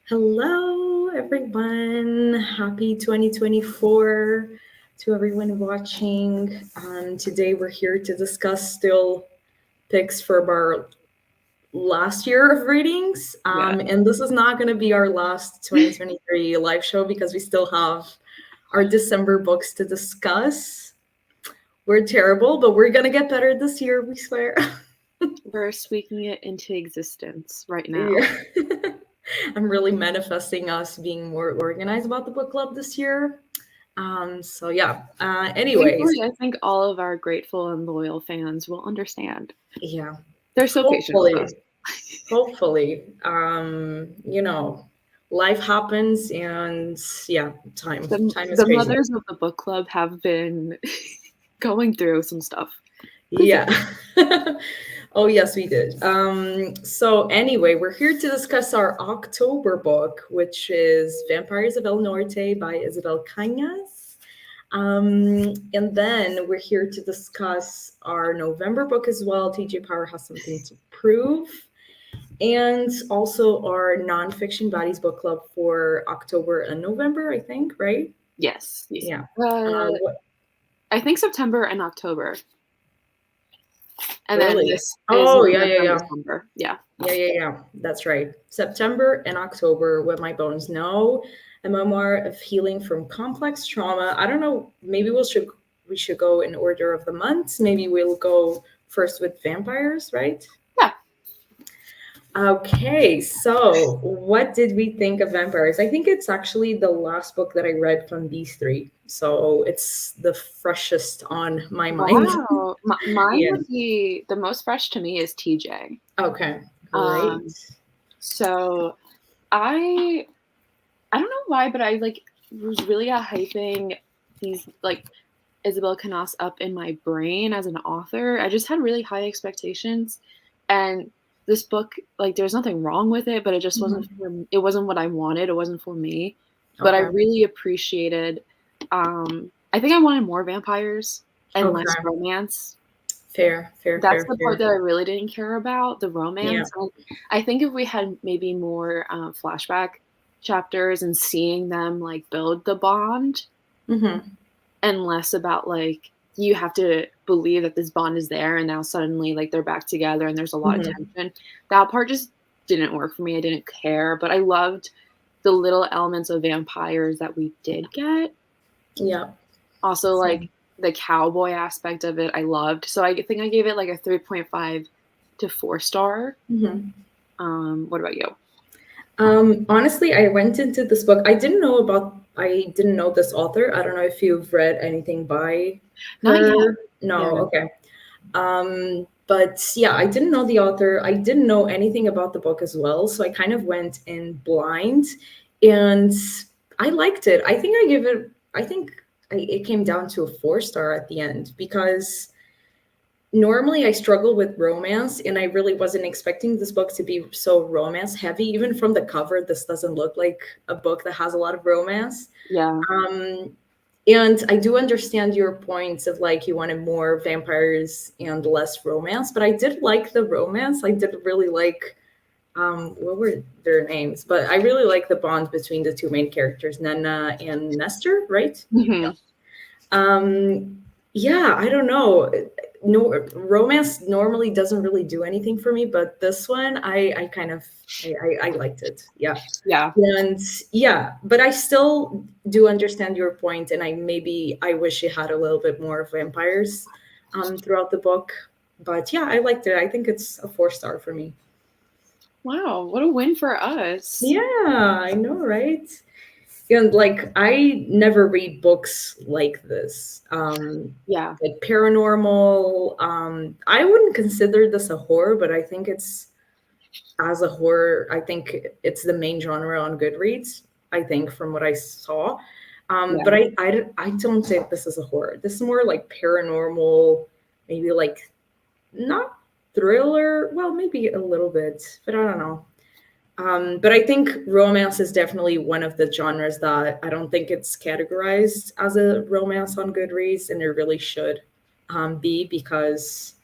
Hello, everyone. Happy 2024 to everyone watching. Today, we're here to discuss still picks for our last year of readings. Yeah. And this is not going to be our last 2023 live show because we still have our December books to discuss. We're terrible, but we're going to get better this year, we swear. We're speaking it into existence right now. Yeah. I'm really manifesting us being more organized about the book club this year. So yeah. Anyways, Thankfully, I think all of our grateful and loyal fans will understand. yeah. They're so patient with us. Hopefully, life happens, and yeah, time is The crazy. mothers of the book club have been going through some stuff. Yeah. Oh yes, we did. So anyway, we're here to discuss our October book, which is Vampires of El Norte by Isabel Cañas. And then we're here to discuss our November book as well. TJ Power has something to prove. And also our nonfiction bodies book club for October and November, I think, right? Yes. Yeah. What, I think September and October. And then really? this is Oh, yeah, yeah, November and yeah. December. Yeah. Yeah. That's right. September and October, What My Bones Know, a memoir of healing from complex trauma. I don't know. Maybe we should go in order of the months. Maybe we'll go first with vampires, right? Yeah. Okay, so what did we think of vampires? I think it's actually the last book that I read from these three. So it's the freshest on my mind. Wow. Mine Yeah. would be the most fresh to me is TJ. Okay, great. Um, so I I don't know why, but I was really hyping these Isabel Canas up in my brain as an author. I just had really high expectations, and this book, there's nothing wrong with it, but it just wasn't Mhm. for it wasn't what I wanted. It wasn't for me. But I Okay, really appreciated. I think I wanted more vampires and less okay. romance. Fair, That's the part fair. that I really didn't care about, the Yeah. romance. I think if we had maybe more flashback chapters and seeing them build the bond, Mm-hmm. and less about you have to believe that this bond is there and now suddenly they're back together and there's a lot of Mm-hmm. tension. That part just didn't work for me. I didn't care, but I loved the little elements of vampires that we did get. Yeah. Also, Same. the cowboy aspect of it, I loved. So I think I gave it a 3.5 to 4 star. Mm-hmm. What about you? Honestly, I went into this book. I didn't know this author. I don't know if you've read anything by Not yet. her. Yeah, No, no. okay. But yeah, I didn't know the author. I didn't know anything about the book as well. So I kind of went in blind and I liked it. I think it came down to a 4 star at the end because normally I struggle with romance and I really wasn't expecting this book to be so romance heavy. Even from the cover, this doesn't look like a book that has a lot of romance. Yeah. Um, and I do understand your points of like you wanted more vampires and less romance, but I did like the romance. I did really like what were their names? But I really like the bond between the two main characters, Nana and Nestor, right? Hmm. Um, yeah, I don't know. No, romance normally doesn't really do anything for me, but this one, I kind of, I liked it. Yeah, Yeah. and yeah, but I still do understand your point, and I wish it had a little bit more vampires, throughout the book. But yeah, I liked it. I think it's a 4 star for me. Wow, what a win for us. Yeah, I know, right? And like I never read books like this. Yeah. Like paranormal. I wouldn't consider this a horror, but I think it's as a horror, I think it's the main genre on Goodreads, I think from what I saw. Yeah. But I don't think this is a horror. This is more like paranormal, maybe like not thriller. Well, maybe a little bit, but I don't know. But I think romance is definitely one of the genres that I don't think it's categorized as a romance on Goodreads, and it really should be because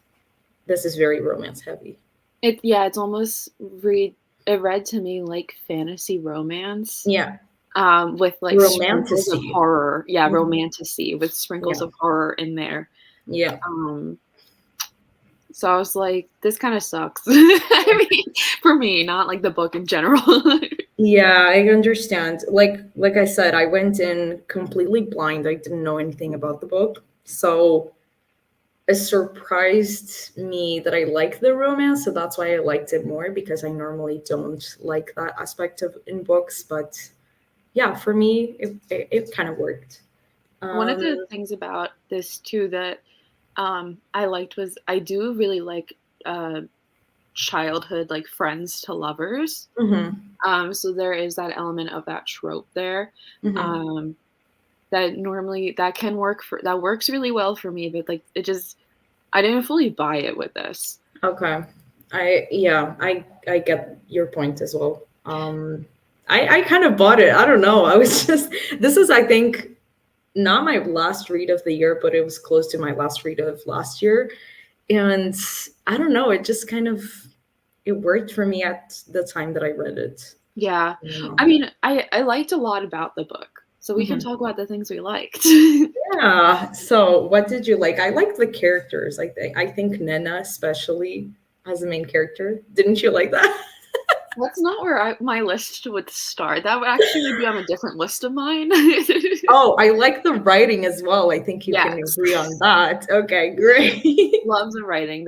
this is very romance heavy. It's almost read. it read to me like fantasy romance, Yeah, with like sprinkles of romanticy. horror. Yeah, Mhm. romantasy with sprinkles Yeah, of horror in there. yeah. Um, so I was like, this kind of sucks. I mean, for me, not like the book in general. Yeah, I understand. Like I said, I went in completely blind. I didn't know anything about the book. So it surprised me that I like the romance, so that's why I liked it more because I normally don't like that aspect of in books, but yeah, for me it kind of worked. One of Um the things about this too that I liked was I do really like uh, childhood like friends to lovers. mhm, So there is that element of that trope there. mhm. Um, that normally that can work for that works really well for me, but like it just I didn't fully buy it with this. Okay. I get your point as well. I kind of bought it. I don't know. I was just this is I think not my last read of the year, but it was close to my last read of last year. And I don't know, it just kind of it worked for me at the time that I read it. Yeah. I don't know. I mean, I liked a lot about the book. So we can Mhm. talk about the things we liked. Yeah. So, what did you like? I liked the characters. I think Nena especially as the main character. Didn't you like that? That's not where my list would start. That would actually be on a different list of mine. Oh, I like the writing as well. I think you can Yes. agree on that. Okay, great. Love the writing.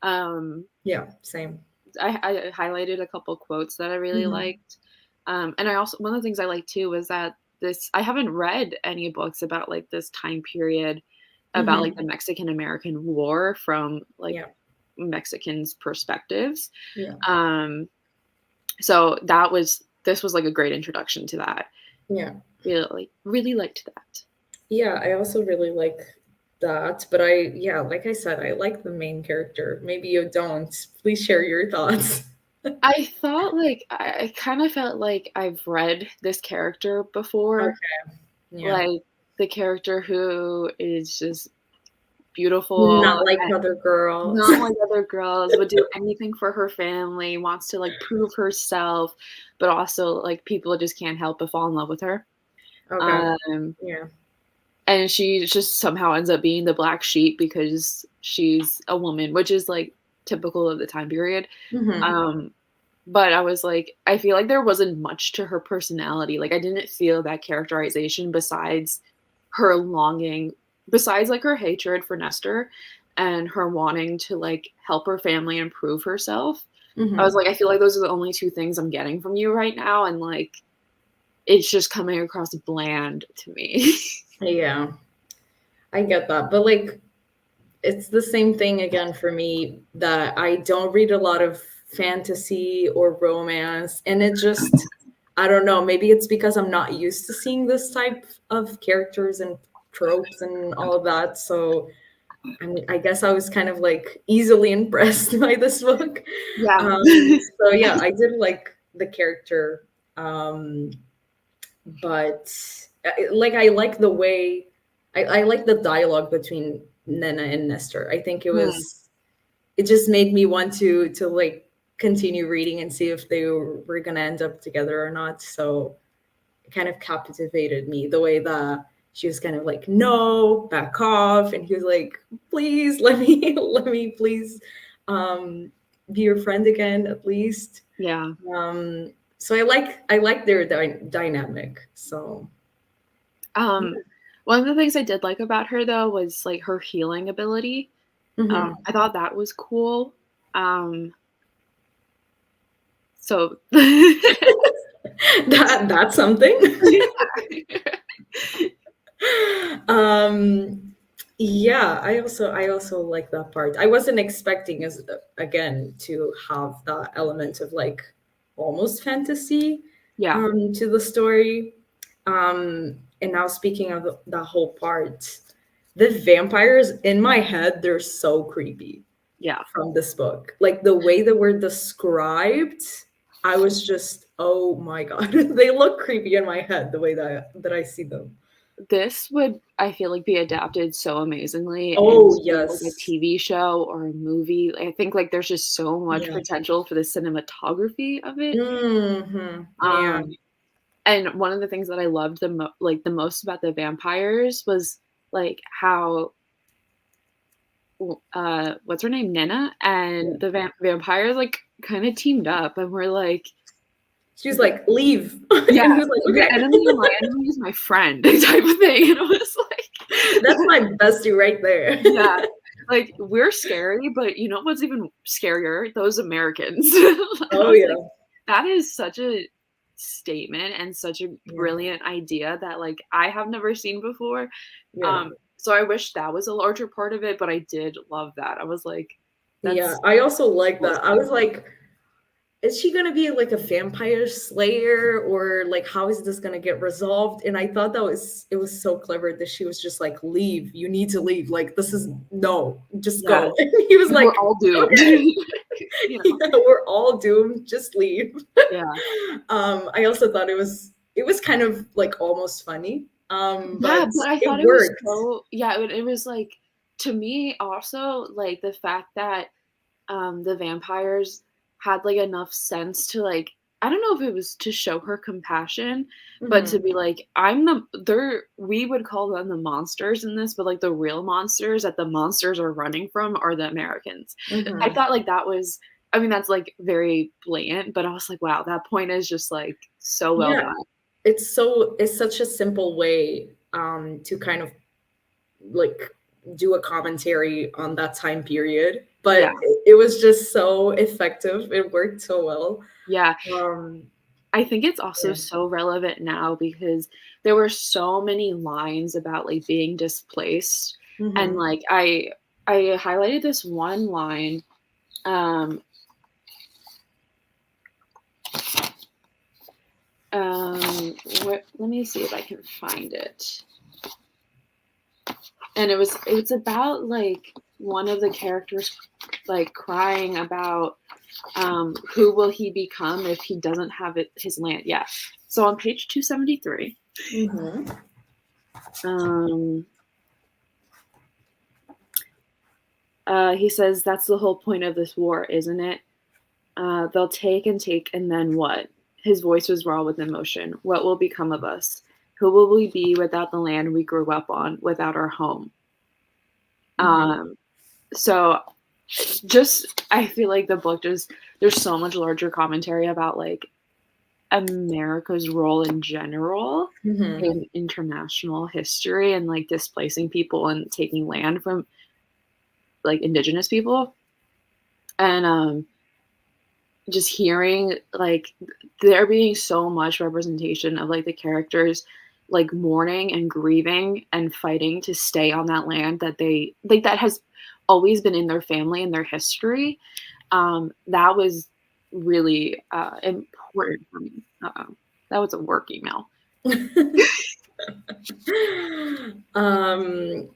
Um Yeah, same. I highlighted a couple quotes that I really Mhm. liked. And I also one of the things I liked too was that this I haven't read any books about like this time period about like the Mhm. Mexican American War from like Yeah. Mexicans' perspectives. Yeah. Um, so that was this was like a great introduction to that. Yeah. Really liked that. Yeah, I also really like that. But yeah, like I said, I like the main character. Maybe you don't. Please share your thoughts. I thought like I kind of felt like I've read this character before, Okay. Yeah. like the character who is just beautiful, Not like other girls. not like other girls, would do anything for her family, wants to like prove herself, but also like people just can't help but fall in love with her. Okay. Um, Yeah. and she just somehow ends up being the black sheep because she's a woman, which is like typical of the time period. Hmm. Um, but I was like, I feel like there wasn't much to her personality. Like I didn't feel that characterization besides her longing, besides like her hatred for Nestor and her wanting to like help her family and prove herself. I was Hmm. like, I feel like those are the only two things I'm getting from you right now, and like it's just coming across bland to me. Yeah, I get that. But like, it's the same thing again for me that I don't read a lot of fantasy or romance. And it just, I don't know, maybe it's because I'm not used to seeing this type of characters and tropes and all of that. So I mean, I guess I was kind of like easily impressed by this book. Yeah. So yeah, I did like the character, um, but like I like the way I like the dialogue between Nena and Nestor. I think Hmm. it just made me want to like continue reading and see if they were gonna end up together or not. So it kind of captivated me the way that she was kind of like, no, back off, and he was like, please let me let me please um be your friend again at least. Yeah. So I like their dynamic. So Um, one of the things I did like about her though was like her healing ability. mhm. I thought that was cool. Um, so That's something. um yeah, I also like that part. I wasn't expecting as again to have that element of like almost fantasy yeah, to the story. And now speaking of that whole part, the vampires in my head, they're so creepy yeah. from this book. Like the way they were described, I was just, oh my god, they look creepy in my head the way that I see them. this would, I feel like, be adapted so amazingly Oh, into, like, a yes. TV show or a movie. I think, like, there's just so much Yeah. potential for the cinematography of it. Yeah. Um, and one of the things that I loved the most about the vampires was, like, how what's her name? Nina Yeah. and the vampires, like, kinda teamed up and were like, She was like, "Leave." yeah, And he was like, "Your "Okay." enemy of my enemy is my friend," type of thing, and it was That's like my bestie right there. yeah, like, we're scary, but you know what's even scarier? Those Americans. I Oh, was like, yeah. that is such a statement and such a Yeah. brilliant idea that, like, I have never seen before. Yeah. So I wish that was a larger part of it, but I did love that. I was like, Yeah. "That's I also like cool as that. I was like, is she gonna be like a vampire slayer, or like how is this gonna get resolved? And I thought that was so clever that she was just like, leave, you need to leave, like this is no, just yeah, go. And he was we're like, all doomed." okay. You know? Yeah, we're all doomed, just leave. Yeah. I also thought it was kind of like almost funny, Yeah, but but I thought it it was worked. so yeah, it was, like, to me also, like, the fact that the vampires had, like, enough sense to, like, I don't know if it was to show her compassion, but to Hmm. be like, "I'm the" they're we would call them the monsters in this, but, like, the real monsters that the monsters are running from are the Americans. I Hmm. thought, like, that was I mean, that's, like, very blatant, but I was like, "Wow, that point is just, like, so well Yeah, done." it's such a simple way to kind of like do a commentary on that time period, Yeah, but it was just so effective. It worked so well. yeah. Um, I think it's also yeah. so relevant now because there were so many lines about, like, being displaced, and, Hmm. like, I highlighted this one line, um, what let me see if I can find it, and it was about, like, one of the characters, like, crying about, who will he become if he doesn't have his land. Yeah. So on page 273, Hmm. um he says, "That's the whole point of this war, isn't it? They'll take and take, and then what?" His voice was raw with emotion. "What will become of us? Who will we be without the land we grew up on, without our home?" Hmm. Um, so just I feel like the book just there's so much larger commentary about, like, America's role in general Hmm. in international history and, like, displacing people and taking land from, like, indigenous people. And just hearing, like, there being so much representation of, like, the characters, like, mourning and grieving and fighting to stay on that land that they like, that has always been in their family and their history, that was really, important for me. Uh-oh, that was a work email. um,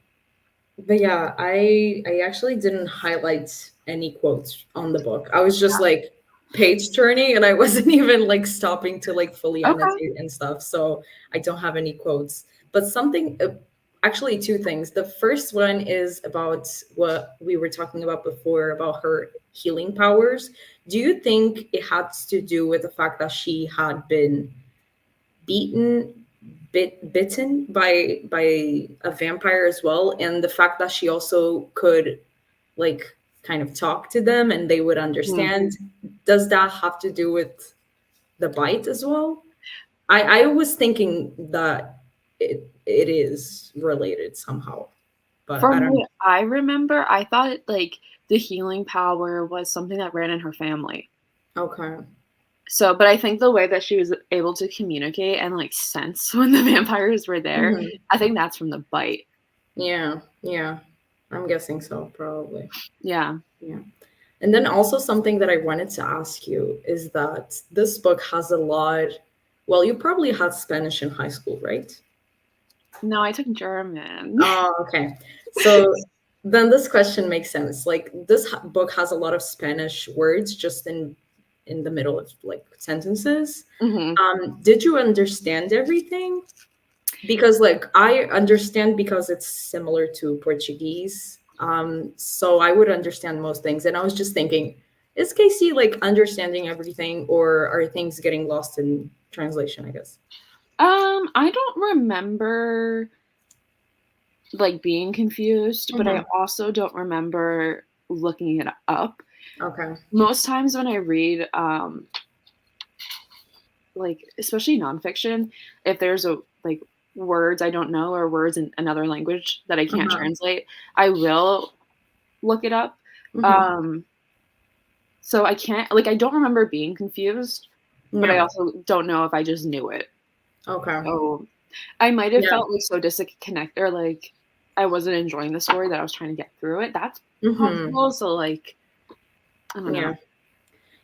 but yeah, I actually didn't highlight any quotes on the book. I was just like page turning, and I wasn't even like stopping to like fully Okay. annotate and stuff. So I don't have any quotes. But something, actually, two things. The first one is about what we were talking about before about her healing powers. Do you think it had to do with the fact that she had been beaten bitten by a vampire as well, and the fact that she also could like kind of talk to them and they would Mhm. understand, does that have to do with the bite as well? I was thinking that it is related somehow, but I From don't know. what I remember, I thought, like, the healing power was something that ran in her family. Okay. So, but I think the way that she was able to communicate and, like, sense when the vampires were there, Mhm. I think that's from the bite. Yeah, yeah, I'm guessing so, probably. Yeah. Yeah. And then also something that I wanted to ask you is that this book has a lot. Well, you probably had Spanish in high school, right? No, I took German. Oh, okay. So then this question makes sense. Like this book has a lot of Spanish words just in the middle of like sentences. Mhm. Did you understand everything? because like I understand because it's similar to Portuguese. So I would understand most things. And I was just thinking, is Casey like understanding everything or are things getting lost in translation, I guess? I don't remember like being confused, but I Hmm. also don't remember looking it up. Okay. Most times when I read like especially nonfiction, if there's a like words I don't know or words in another language that I can't Uh-huh. translate, I will look it up. Hmm. Um, so I can't like I don't remember being confused, but I Yeah. also don't know if I just knew it. Okay. So I might have Yeah. felt like so disconnected or like I wasn't enjoying the story that I was trying to get through it. That's Hmm. possible. So like I don't Yeah. know.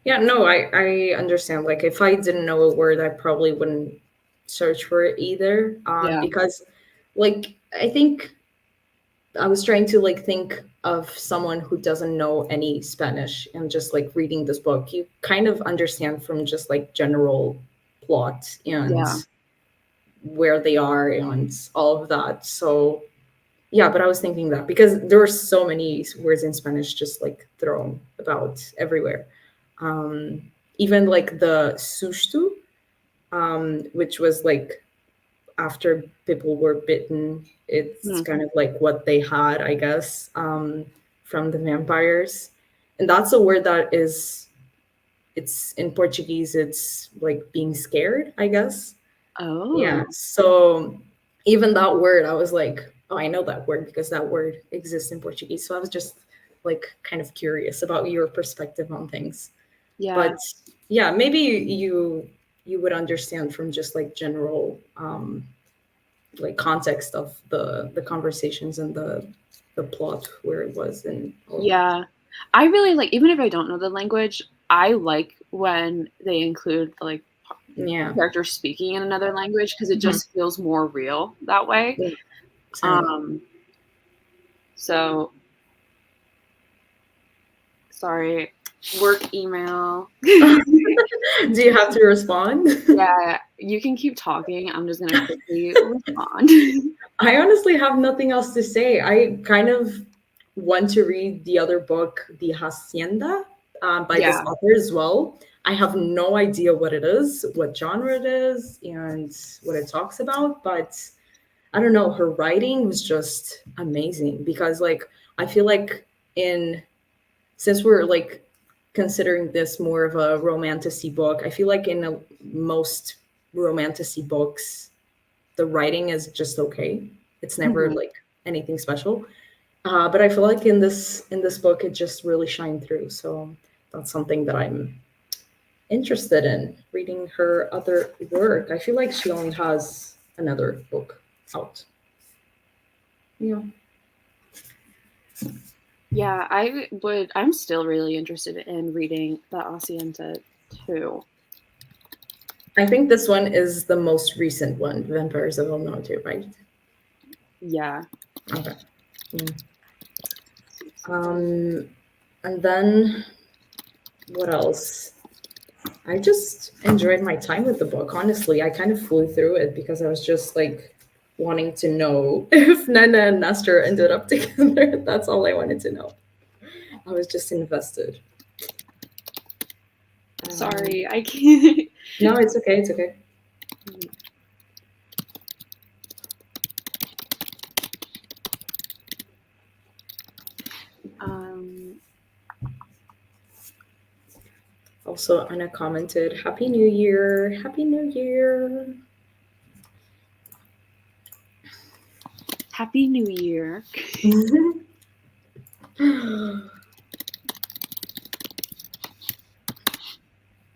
Yeah, no, I understand. Like if I didn't know a word, I probably wouldn't search for it either. Yeah. Because like I think I was trying to like think of someone who doesn't know any Spanish and just like reading this book, you kind of understand from just like general plot and Yeah. where they are and all of that. So yeah, but I was thinking that because there were so many words in Spanish just like thrown about everywhere. Um, Even like the susto, which was like after people were bitten, it's Mm. kind of like what they had, I guess, from the vampires. And that's a word that is, it's in Portuguese, it's like being scared, I guess. Yeah. Oh. So even that word, I was like, oh, I know that word because that word exists in Portuguese. So I was just like kind of curious about your perspective on things. Yeah. But yeah, maybe you would understand from just like general like context of the conversations and the plot where it was and all of that. Yeah. I really like even if I don't know the language, I like when they include like Yeah. characters speaking in another language because it Mhm. just feels more real that way. Yeah. Same. Um, so sorry, work email. Do you have to respond? Yeah, you can keep talking. I'm just gonna quickly respond. I honestly have nothing else to say. I kind of want to read the other book, The Hacienda, by this Yeah. author as well. I have no idea what it is, what genre it is, and what it talks about, but I don't know. Her writing was just amazing because, like, I feel like in since we're like considering this more of a romantasy book, I feel like in most romantasy books, the writing is just okay. It's never Mhm. like anything special. But I feel like in this book, it just really shined through. So that's something that I'm interested in reading her other work. I feel like she only has another book out. Yeah. Yeah, I would. I'm still really interested in reading the Hacienda too. I think this one is the most recent one, Vampires of El Norte, right? Yeah. Okay. Yeah. Um, and then what else? I just enjoyed my time with the book. Honestly, I kind of flew through it because I was just like wanting to know if Nana and Nestor ended up together. That's all I wanted to know. I was just invested. Um, Sorry, I can't. no, it's okay. It's okay. um, Also, Anna commented, "Happy New Year! Happy New Year!" Happy New Year.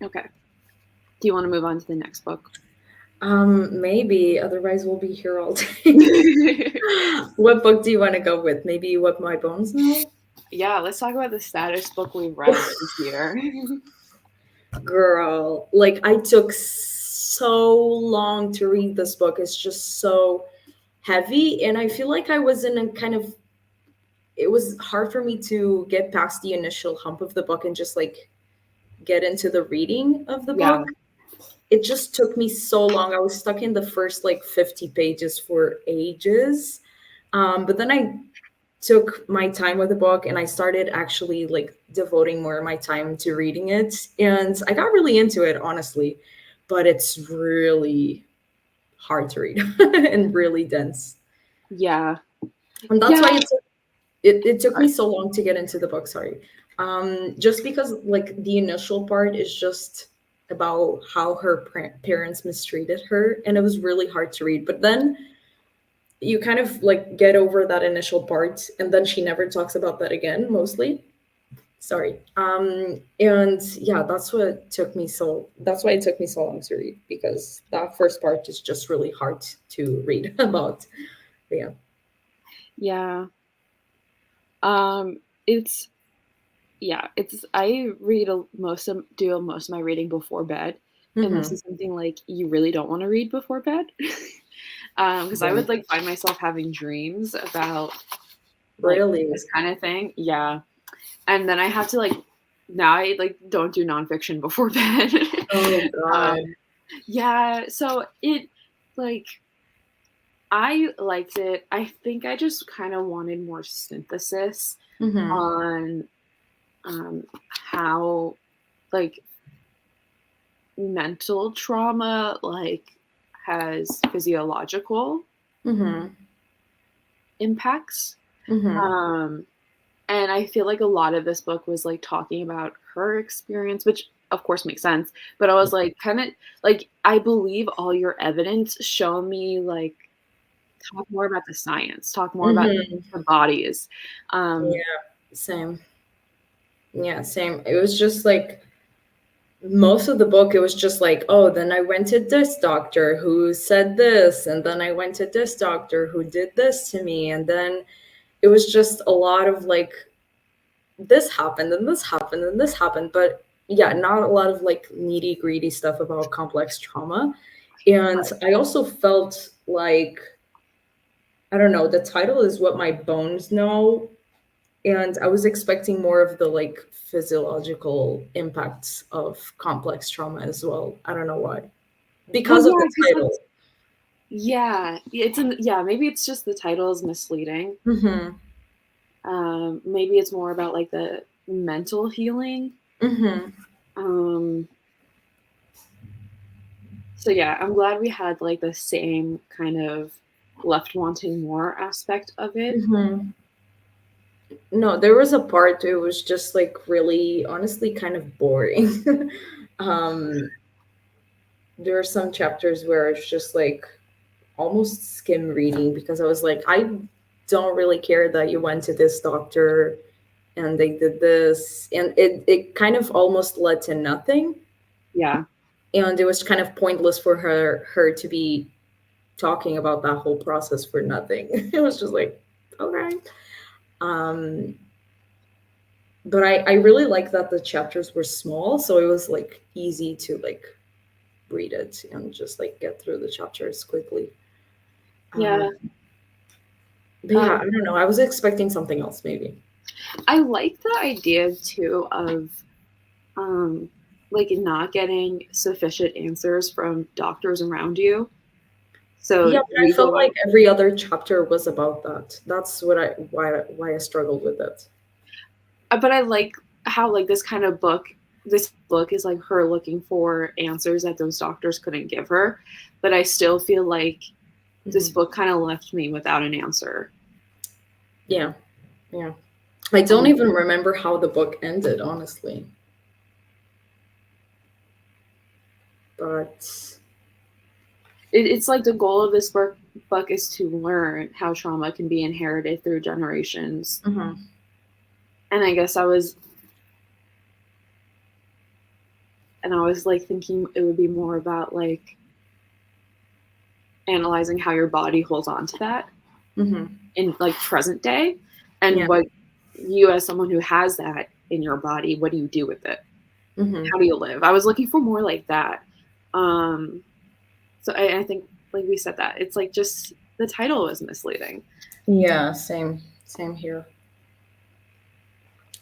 Okay. Do you want to move on to the next book? Maybe. Otherwise, we'll be here all day. What book do you want to go with? Maybe What My Bones Know? Yeah, let's talk about the saddest book we've read this year. Girl, like I took so long to read this book. It's just so heavy, and I feel like I was in a kind of it was hard for me to get past the initial hump of the book and just like get into the reading of the Yeah. book. it just took me so long. I was stuck in the first like 50 pages for ages. But then I took my time with the book and I started actually like devoting more of my time to reading it. And I got really into it, honestly. But it's really hard to read and really dense. Yeah. And that's why Yeah. it took me Sorry. so long to get into the book, sorry. Just because like the initial part is just about how her parents mistreated her, and it was really hard to read. But then you kind of like get over that initial part, and then she never talks about that again, mostly. Sorry. And yeah, that's why it took me so long to read, because that first part is just really hard to read about. But yeah. Yeah. It's yeah, it's I read most of my reading before bed, and this Mm-hmm. is something like you really don't want to read before bed. Because I Yeah. would like find myself having dreams about like Really. this kind of thing. Yeah. And then I have to like now I like don't do nonfiction before bed. Oh God. um yeah, so it like I liked it. I think I just kind of wanted more synthesis Mm-hmm. on how like mental trauma like has physiological Mm-hmm. impacts. Mm-hmm. Um and I feel like a lot of this book was like talking about her experience, which of course makes sense, but I was like kind of like I believe all your evidence, show me like talk more about the science, talk more about Mm-hmm. the bodies. Um Yeah. Same. Yeah, same. It was just like most of the book, it was just like, oh, then I went to this doctor who said this, and then I went to this doctor who did this to me, and then it was just a lot of like, this happened and this happened and this happened, but yeah, not a lot of like nitty gritty stuff about complex trauma. And I also felt like, I don't know, the title is What My Bones Know, and I was expecting more of the like physiological impacts of complex trauma as well. I don't know why. well Because of yeah, the because title. that's yeah, maybe it's just the title is misleading. Mm-hmm. Maybe it's more about like the mental healing. Mm-hmm. Um, so yeah, I'm glad we had like the same kind of left wanting more aspect of it. Mm-hmm. No, there was a part it was just like really honestly kind of boring. um there are some chapters where it's just like almost skim reading, because I was like, I don't really care that you went to this doctor and they did this, and it kind of almost led to nothing, Yeah, and it was kind of pointless for her to be talking about that whole process for nothing. It was just like, okay. um but I really like that the chapters were small, so it was like easy to like read it and just like get through the chapters quickly. yeah. um but yeah, I Um, don't know, I was expecting something else maybe. I like the idea too of um, like not getting sufficient answers from doctors around you. Yeah, So but I you felt go, like every other chapter was about that. That's what I why I struggled with it. but I like how like this book is like her looking for answers that those doctors couldn't give her, but I still feel like this Hmm. book kind of left me without an answer. Yeah, yeah. I don't Um, even remember how the book ended, honestly. But it's like the goal of this book is to learn how trauma can be inherited through generations. mhm. And I guess I was like thinking it would be more about like analyzing how your body holds on to that Mhm. in like present day, Yeah. and what you as someone who has that in your body, what do you do with it? Mhm. How do you live? I was looking for more like that. Um, so I think like we said that it's like just the title was misleading. Yeah, same here.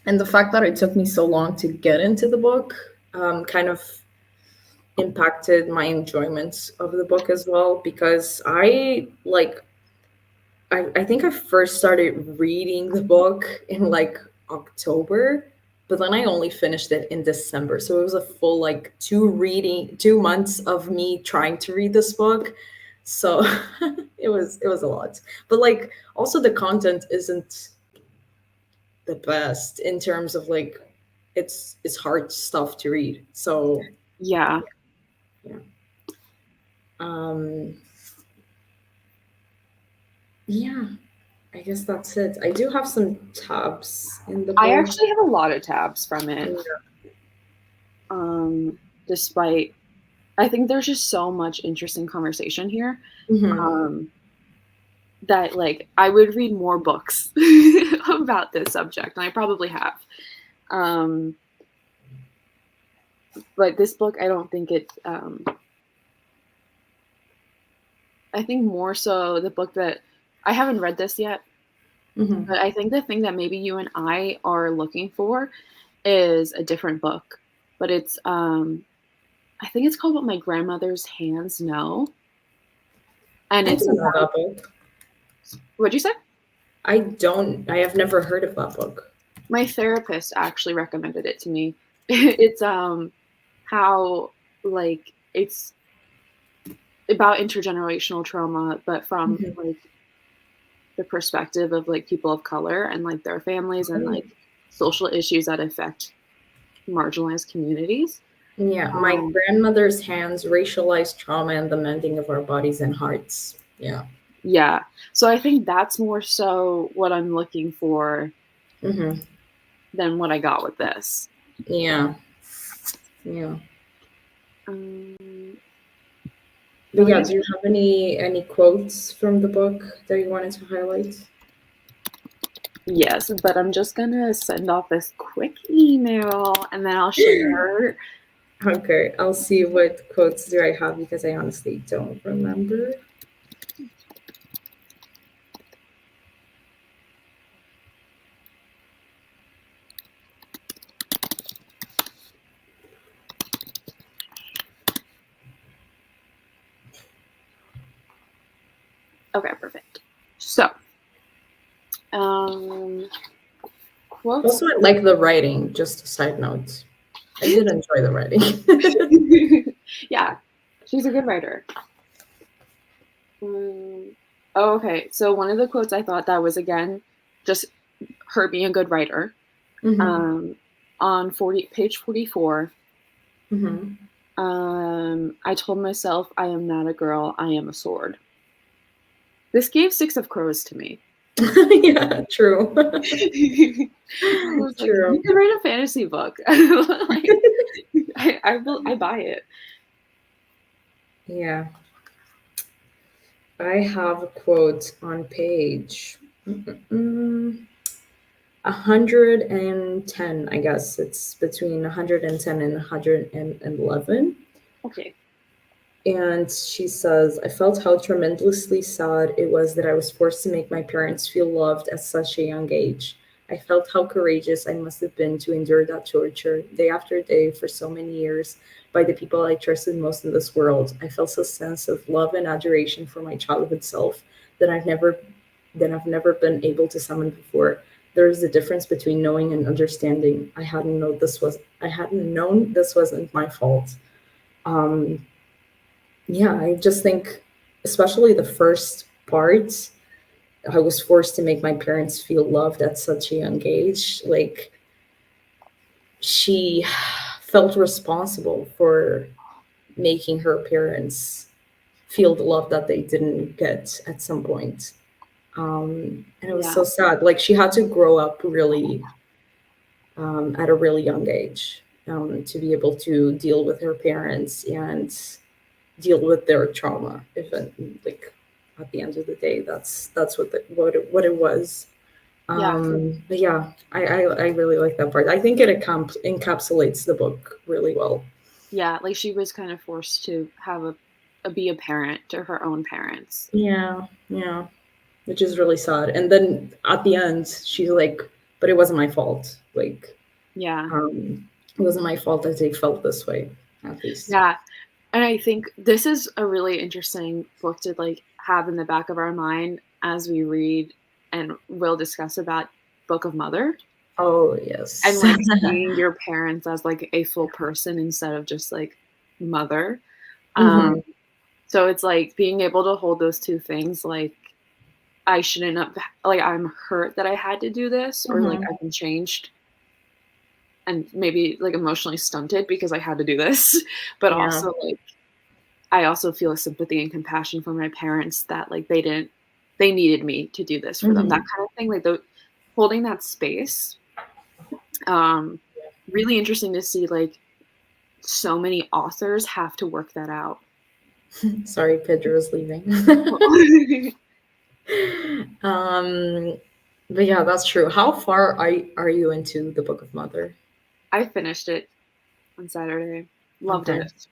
And the fact that it took me so long to get into the book kind of impacted my enjoyment of the book as well, because I think I first started reading the book in like October, but then I only finished it in December. So it was a full like 2 months of me trying to read this book. So it was a lot. But like also the content isn't the best in terms of like it's hard stuff to read. So Yeah. yeah. Um yeah, I guess that's it. I do have some tabs in the I book. actually have a lot of tabs from it. Despite I think there's just so much interesting conversation here. Mhm. Um, that like I would read more books about this subject, and I probably have. Um, but this book, I don't think it. I think more so the book that I haven't read this yet, Mhm. but I think the thing that maybe you and I are looking for is a different book. But it's I think it's called What My Grandmother's Hands Know, and I it's don't know about that book. what'd you say? I have never heard of that book. My therapist actually recommended it to me. It's how like it's about intergenerational trauma, but from Mhm. like the perspective of like people of color and like their families and Oh. like social issues that affect marginalized communities. Yeah, my Um, grandmother's hands, racialized trauma, and the mending of our bodies and hearts. Yeah. yeah, so I think that's more so what I'm looking for Hmm. than what I got with this. Yeah. Yeah. Um, But let yeah, me do you have any quotes from the book that you wanted to highlight? Yes, but I'm just gonna send off this quick email and then I'll share. Okay, I'll see what quotes do I have because I honestly don't remember. Okay, perfect. So, um, quotes. Also, I like the writing. Just a side note, I did enjoy the writing. Yeah, she's a good writer. Um, oh, okay. So one of the quotes I thought that was again just her being a good writer. Hmm. Um, on page 44, Hmm. I told myself I am not a girl, I am a sword. This gave Six of Crows to me. Yeah, true. I was like, you True. can write a fantasy book. Like, I buy it. Yeah, I have a quote on page 110. I guess it's between 110 and 111. Okay. And she says, I felt how tremendously sad it was that I was forced to make my parents feel loved at such a young age. I felt how courageous I must have been to endure that torture day after day for so many years by the people I trusted most in this world. I felt a sense of love and adoration for my childhood self that I've never been able to summon before. There is a difference between knowing and understanding. I hadn't known this wasn't my fault. Um, yeah, I just think, especially the first part, I was forced to make my parents feel loved at such a young age. Like, she felt responsible for making her parents feel the love that they didn't get at some point. And it was Yeah. so sad. Like, she had to grow up really at a really young age to be able to deal with her parents and deal with their trauma. Even like at the end of the day, that's what it was. Yeah. But yeah, I really like that part. I think it encapsulates the book really well. Yeah. Like she was kind of forced to have a be a parent to her own parents. Yeah, yeah, which is really sad. And then at the end, she's like, "But it wasn't my fault. Like, Yeah. it wasn't my fault that they felt this way, at least." Yeah. And I think this is a really interesting book to like have in the back of our mind as we read and will discuss about Book of Mother Oh, and yes. like seeing your parents as like a full person instead of just like mother. Um, Hmm. so it's like being able to hold those two things, like I shouldn't have, like I'm hurt that I had to do this, or like Hmm. I've been changed and maybe like emotionally stunted because I had to do this, but Yeah. also like I also feel sympathy and compassion for my parents that like they needed me to do this for them, that Hmm. kind of thing, like the holding that space. Um, really interesting to see like so many authors have to work that out. Sorry, Pedro's leaving. um, but yeah, that's true. How far are you into the Book of Mother? I finished it on Saturday. Loved Okay. it.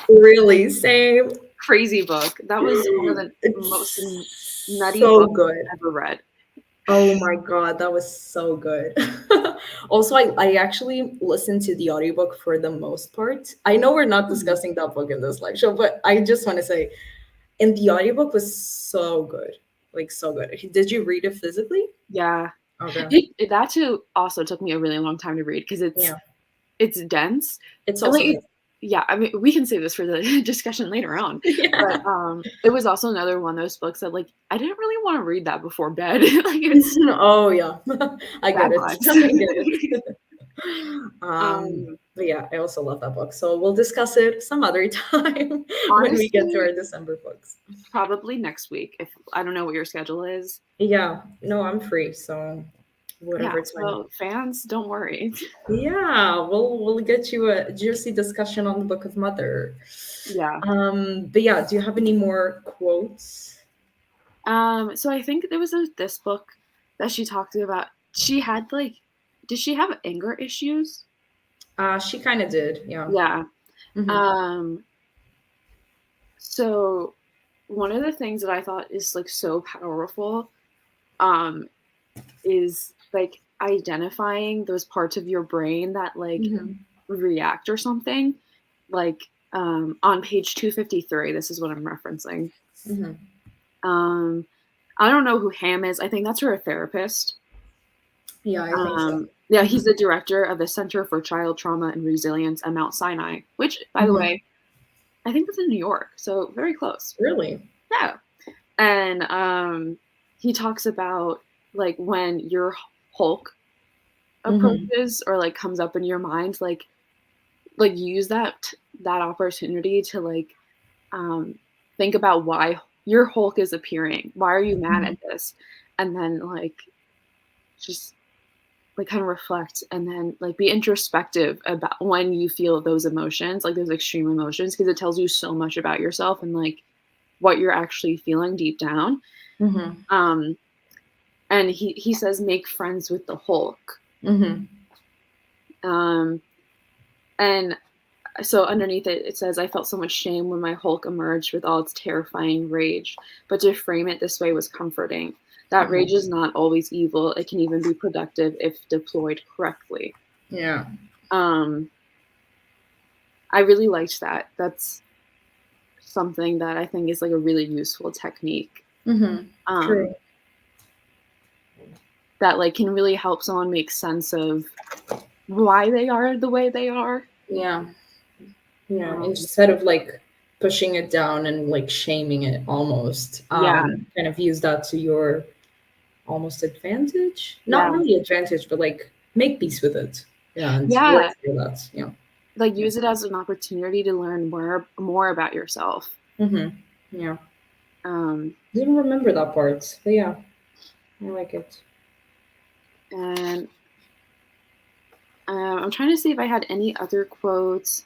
Really, same. Crazy book. That was one of the most It's nutty so books good. I've ever read. Oh my God, that was so good. Also, I actually listened to the audiobook for the most part. I know we're not Hmm. discussing that book in this lecture, but I just want to say, and the audiobook was so good. Like, so good. Did you read it physically? Yeah. Okay. That too also took me a really long time to read because Yeah. it's dense. It's And also like good. yeah, I mean we can save this for the discussion later on. But Yeah. it was also another one of those books that like I didn't really want to read that before bed. Like it's Oh, yeah. I get bad it. vibes. I get it. um But yeah, I also love that book. So we'll discuss it some other time when we get to honestly, our December books. probably next week if I don't know what your schedule is. Yeah, no, I'm free, so Yeah, whatever time. so fans, don't worry. Yeah, we'll get you a juicy discussion on the Book of Mother. Yeah. But yeah, do you have any more quotes? So I think there was this book that she talked about. She had like, did she have anger issues? She kind of did, yeah. Yeah. Hmm. Um, so one of the things that I thought is like so powerful, um, is like identifying those parts of your brain that like Hmm. react or something. Like, on page 253, this is what I'm referencing. Hmm. Um, I don't know who Ham is. I think that's her therapist. Yeah, I think so. Yeah, Hmm. he's the director of the Center for Child Trauma and Resilience at Mount Sinai, which, by the Hmm. way, I think was in New York, so very close. Really? Yeah, and he talks about like when your Hulk Hmm. approaches or like comes up in your mind, like use that opportunity to like um, think about why your Hulk is appearing. Why are you mad Hmm. at this? And then like just like kind of reflect and then like be introspective about when you feel those emotions, like those extreme emotions, because it tells you so much about yourself and like what you're actually feeling deep down. Hmm. Um, and he says make friends with the Hulk. Hmm. Um, and so underneath it, it says, I felt so much shame when my Hulk emerged with all its terrifying rage, but to frame it this way was comforting. That rage Hmm. is not always evil. It can even be productive if deployed correctly. Yeah. Um, I really liked that. That's something that I think is like a really useful technique. Hmm. Um, True. that like can really help someone make sense of why they are the way they are. Yeah. Yeah. Um, Instead of like pushing it down and like shaming it almost, yeah, kind of use that to your almost advantage. Not yeah, really advantage, but like make peace with it. Yeah, and work yeah. through that. Yeah. Like Yeah. use it as an opportunity to learn more about yourself. Hmm. Yeah. Um, Didn't remember that part. But yeah, I like it. and I'm trying to see if I had any other quotes.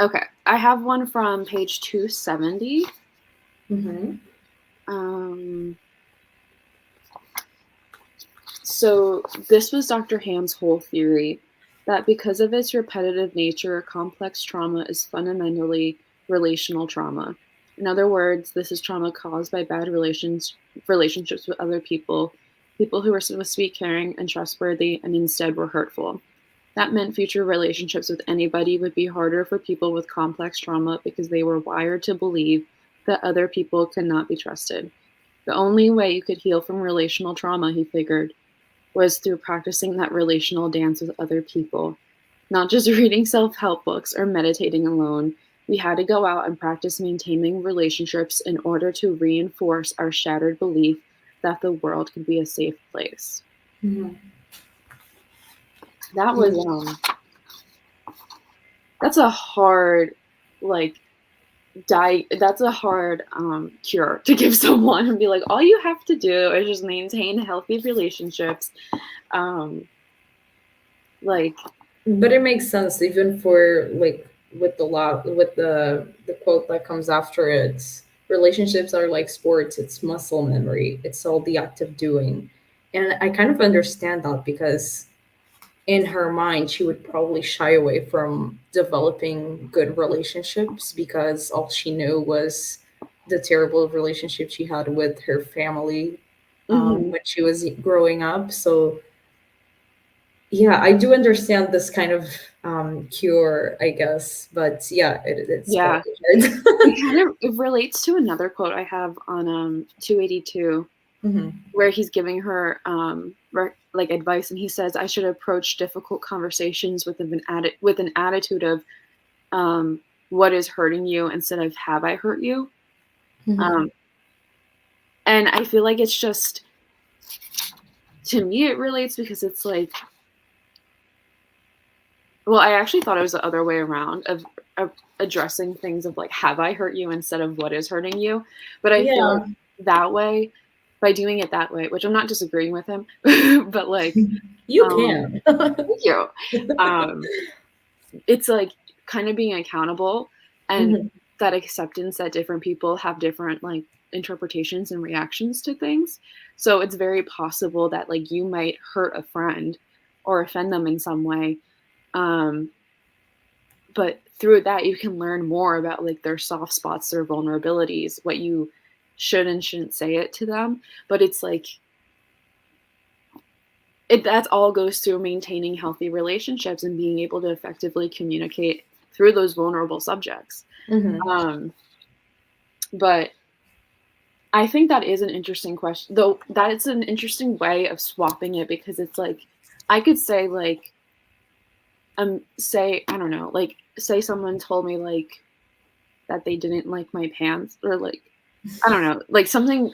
Okay, I have one from page 270. Hmm. Um, so this was Dr. Ham's whole theory that because of its repetitive nature, complex trauma is fundamentally relational trauma. In other words, this is trauma caused by bad relationships with other people, people who were supposed to be caring and trustworthy and instead were hurtful. That meant future relationships with anybody would be harder for people with complex trauma because they were wired to believe that other people cannot be trusted. The only way you could heal from relational trauma, he figured, was through practicing that relational dance with other people, not just reading self help books or meditating alone. We had to go out and practice maintaining relationships in order to reinforce our shattered belief that the world could be a safe place. Mhm. That was, Yeah. that's a hard, like, that's a hard cure to give someone and be like, all you have to do is just maintain healthy relationships. Um, like, But it makes sense even for like with the quote that comes after it. Relationships are like sports, it's muscle memory, it's all the act of doing. And I kind of understand that because in her mind she would probably shy away from developing good relationships because all she knew was the terrible relationship she had with her family mhm. when she was growing up. So yeah, I do understand this kind of cure, I guess, but yeah, it's Yeah, probably hard. it relates to another quote I have on 282 Hmm. where he's giving her like advice, and he says I should approach difficult conversations with with an attitude of um, what is hurting you instead of have I hurt you. Hmm. Um, and I feel like it's just, to me it relates because it's like, well, I actually thought it was the other way around of addressing things of like have I hurt you instead of what is hurting you. But I feel like Yeah, that way, by doing it that way, which I'm not disagreeing with him, but like, you um, can. thank you. Um, it's like kind of being accountable and Hmm. that acceptance that different people have different like interpretations and reactions to things. So it's very possible that like you might hurt a friend or offend them in some way. Um, but through that you can learn more about like their soft spots, their vulnerabilities, what you should and shouldn't say it to them. But it's like that all goes through maintaining healthy relationships and being able to effectively communicate through those vulnerable subjects. Hmm. Um, but I think that is an interesting question, though. That is an interesting way of swapping it because it's like I could say like say I don't know, like say someone told me like that they didn't like my pants, or like I don't know, like something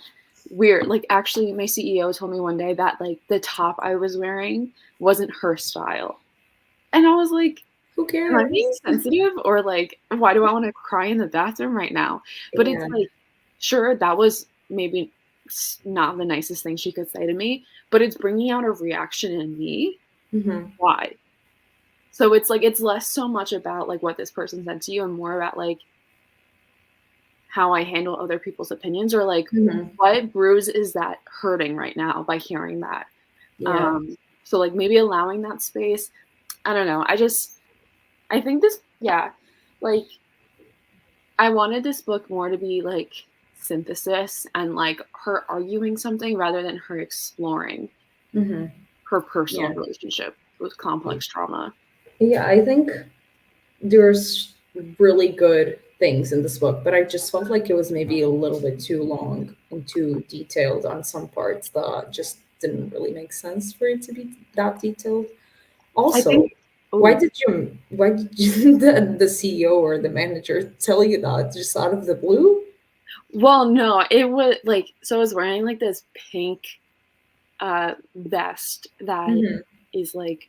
weird. Like actually my CEO told me one day that like the top I was wearing wasn't her style. And I was like, Who am I being cares? sensitive, or like why do I want to cry in the bathroom right now? But it's Yeah. like, sure, that was maybe not the nicest thing she could say to me, but it's bringing out a reaction in me. Hmm. Why? So it's like it's less so much about like what this person said to you and more about like how I handle other people's opinions, or like Hmm. what bruise is that hurting right now by hearing that. Yeah. So like maybe allowing that space. I don't know. I think this, yeah, like I wanted this book more to be like synthesis and like her arguing something rather than her exploring Hmm. her personal Yeah. relationship with complex trauma. Yeah, I think there's really good things in this book, but I just felt like it was maybe a little bit too long and too detailed on some parts that just didn't really make sense for it to be that detailed. I think, Also, oh, why did you, the CEO or the manager tell you that just out of the blue? well, no, it was like, so I was wearing like this pink vest that Hmm. is like,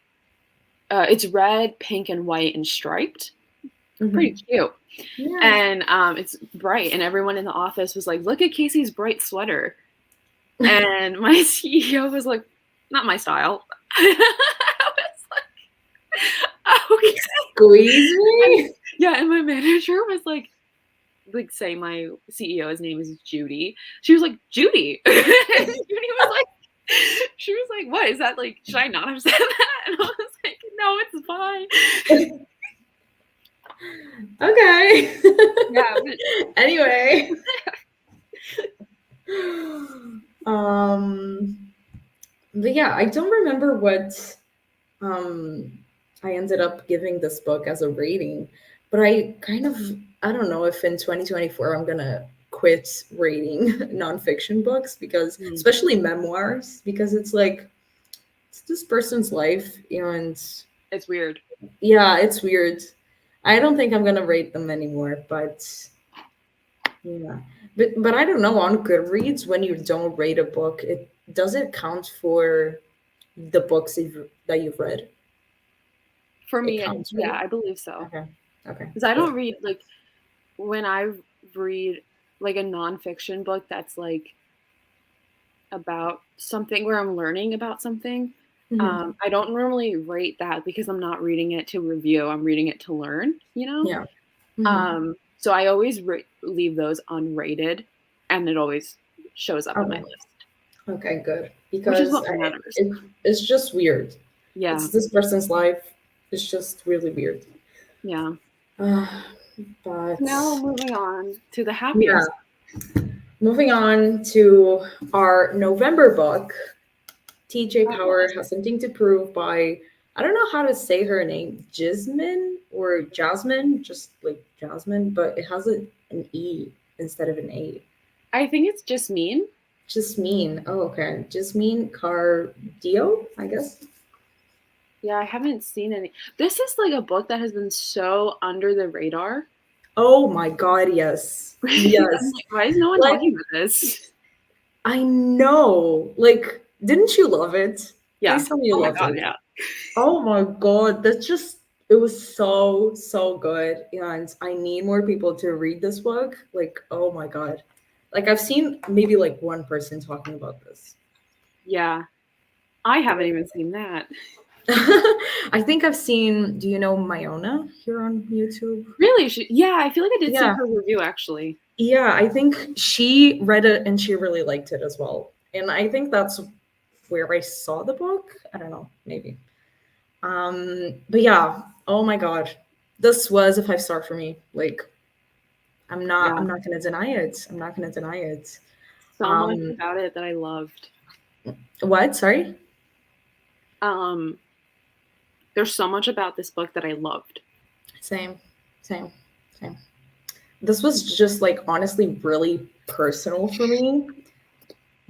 it's red, pink, and white and striped. Pretty Hmm. cute. Yeah. And it's bright, and everyone in the office was like, look at Casey's bright sweater. And my CEO was like, not my style. I was like, okay. Squeeze And me? yeah, and my manager was like say my CEO's name is Judy. She was like, Judy. And Judy was like, she was like, what is that, like, should I not have said that? And I was like, no, it's fine. Okay. Yeah, but Anyway. Um, but yeah, I don't remember what um I ended up giving this book as a rating, but I kind of, I don't know if in 2024 I'm gonna quit rating nonfiction books, because Mm, especially memoirs, because it's like it's this person's life, and it's weird. yeah, it's weird. I don't think I'm gonna rate them anymore, but yeah. But I don't know, on Goodreads, when you don't rate a book, it does it count for the books that you've read? For It me, counts, yeah, right? I believe so. Okay. Okay. Because I Good. don't read like when I read like a nonfiction book that's like about something where I'm learning about something. Hmm. I don't normally rate that because I'm not reading it to review. I'm reading it to learn, you know? Yeah. Hmm. So I always leave those unrated and it always shows up in my Okay. list, Okay. Good. which is Because what matters. it's just weird. Yeah. It's this person's life. It's just really weird. Yeah. Uh, but Now moving on to the yeah, happiest. moving on to our November book. TJ Oh, Power yes. has something to prove by, I don't know how to say her name, Jasmine or Jasmine, just like Jasmine, but it has an E instead of an A. I think it's just mean. Jasmine. Oh, okay. Jasmine Cardio, I guess. Yeah, I haven't seen any. This is like a book that has been so under the radar. Oh my God, yes. I'm Yes. like, why is no one Like, talking about this? I know. Like, didn't you love it? Yeah. Please tell me you Oh my loved God, it. yeah. Oh my God, that's just, it was so, so good. And I need more people to read this book. Like, oh my God. Like, I've seen maybe like one person talking about this. Yeah. I haven't even seen that. I think I've seen, do you know Mayona here on YouTube? Really? Yeah, I feel like I did see Yeah. her review actually. Yeah, I think she read it and she really liked it as well. And I think that's where I saw the book. I don't know, maybe. But yeah, oh my God. This was a 5 star for me. Like, Yeah. I'm not gonna deny it. I'm not gonna deny it. So much Um about it that I loved. what? Sorry? Um, there's so much about this book that I loved. Same. Same. Same. This was just like honestly really personal for me,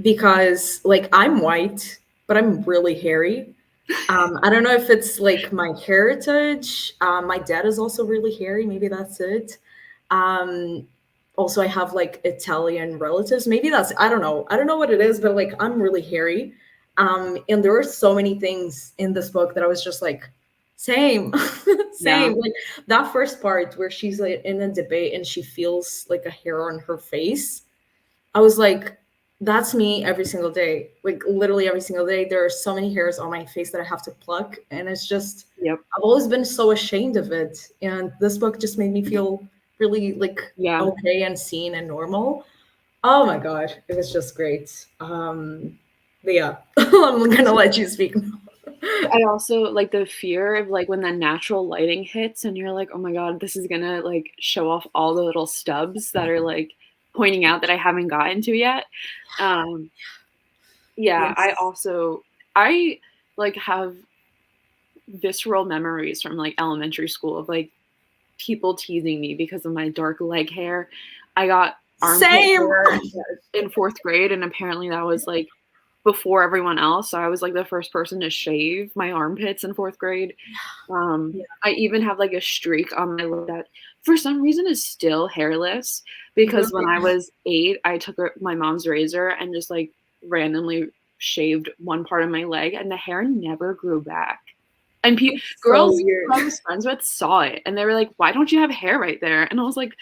because like I'm white, but I'm really hairy. I don't know if it's like my heritage. My dad is also really hairy. Maybe that's it. Um, Also, I have like Italian relatives. Maybe that's, I don't know. I don't know what it is, but like I'm really hairy. And there were so many things in this book that I was just like, same, Yeah. same. Like that first part where she's like in a debate and she feels like a hair on her face. I was like, that's me every single day. Like literally every single day. There are so many hairs on my face that I have to pluck. And it's just, Yep. I've always been so ashamed of it. And this book just made me feel really like Yeah. okay and seen and normal. Oh my God. It was just great. But yeah, I'm gonna let you speak now. I also like the fear of like when that natural lighting hits and you're like, oh my God, this is gonna like show off all the little stubs that are like pointing out that I haven't gotten to yet. Um, yeah, I Yes. also I like have visceral memories from like elementary school of like people teasing me because of my dark leg hair. I got armpit Same. hair in fourth grade, and apparently that was like before everyone else. So I was like the first person to shave my armpits in fourth grade. Yeah, I even have like a streak on my leg that for some reason is still hairless because when really. I was 8, I took my mom's razor and just like randomly shaved one part of my leg and the hair never grew back. And It's so girls weird. who I was friends with saw it and they were like, "Why don't you have hair right there?" And I was like,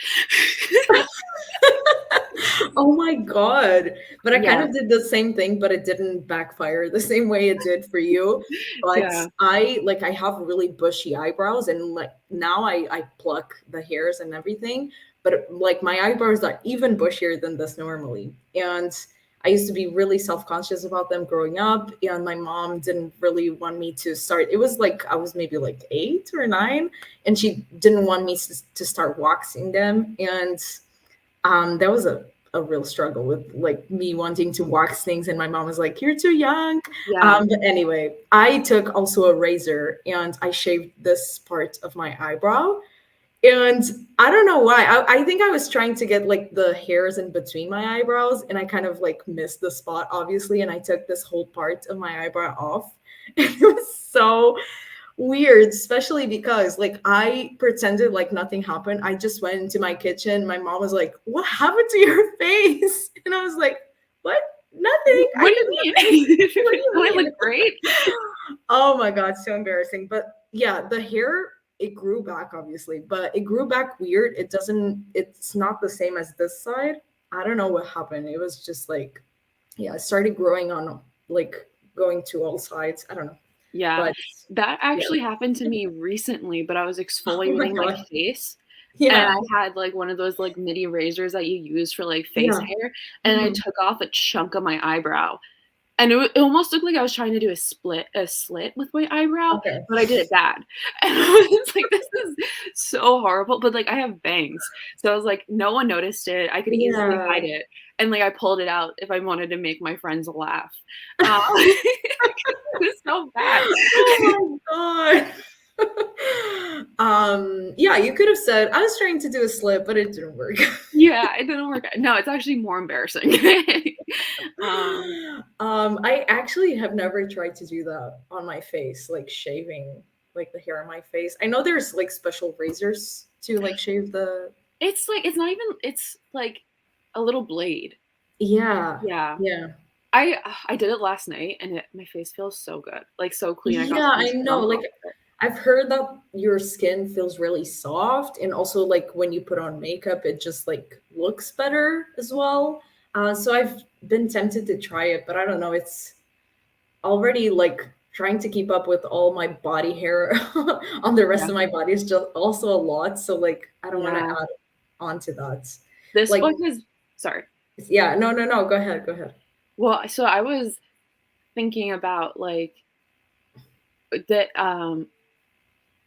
Oh my God. But I kind "Yeah, of did the same thing, but it didn't backfire the same way it did for you. But yeah, I have really bushy eyebrows, and like now I pluck the hairs and everything. But like my eyebrows are even bushier than this normally. And I used to be really self-conscious about them growing up, and my mom didn't really want me to start. It was like I was maybe like 8 or 9, and she didn't want me to start waxing them. And that was a a real struggle with like me wanting to wax things, and my mom was like, "You're too young." Yeah. But anyway, I took also a razor and I shaved this part of my eyebrow. And I don't know why. I think I was trying to get like the hairs in between my eyebrows, and I kind of like missed the spot, obviously. And I took this whole part of my eyebrow off. And it was so weird, especially because like I pretended like nothing happened. I just went into my kitchen. My mom was like, "What happened to your face?" And I was like, "What? Nothing. I What do did you nothing." mean? What do you Do I mean? look great? Oh my god, so embarrassing. But yeah, the hair, it grew back obviously, but it grew back weird. It's not the same as this side. I don't know what happened. It was just like, yeah, it started growing on like going to all sides. I don't know. Yeah, But that yeah. actually happened to me recently, but I was Oh my exfoliating my god. face, and Yeah. I had, like, one of those, like, mini razors that you use for, like, face Yeah. hair, and I Mhm. took off a chunk of my eyebrow, and it almost looked like I was trying to do a slit with my eyebrow, Okay. but I did it bad, and I was like, "This is so horrible," but, like, I have bangs, so I was like, no one noticed it, I could easily Yeah. hide it, and, like, I pulled it out if I wanted to make my friends laugh. Uh, it was so bad. Oh my god. Yeah, you could have said, I was trying to do a slip, but it didn't work. Yeah, it didn't work no, it's actually more embarrassing. Um, I actually have never tried to do that on my face, like shaving like the hair on my face. I know there's like special razors to like shave the. it's like it's not even it's like a little blade. Yeah. Yeah. Yeah. I did it last night and my face feels so good, like, so clean, I got Yeah, so much I know. gunk Like off of it. I've heard that your skin feels really soft, and also like when you put on makeup, it just like looks better as well. So I've been tempted to try it, but I don't know. It's already like trying to keep up with all my body hair on the rest Yeah. of my body is just also a lot. So like I don't want to Yeah. add on to that. This Like book is sorry. yeah, no, no, no. Go ahead, go ahead. Well, so I was thinking about, like, that,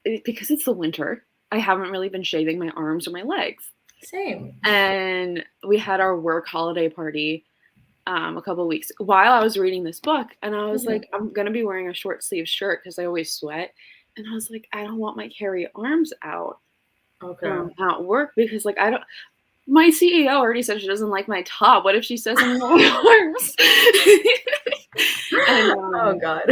because it's the winter, I haven't really been shaving my arms or my legs, Same. and we had our work holiday party a couple weeks while I was reading this book, and I was Mhm. like, I'm gonna be wearing a short sleeve shirt because I always sweat, and I was like, I don't want my hairy arms out Okay. at work because like I don't. My CEO already said she doesn't like my top. What if she says something about my arms? and Oh God.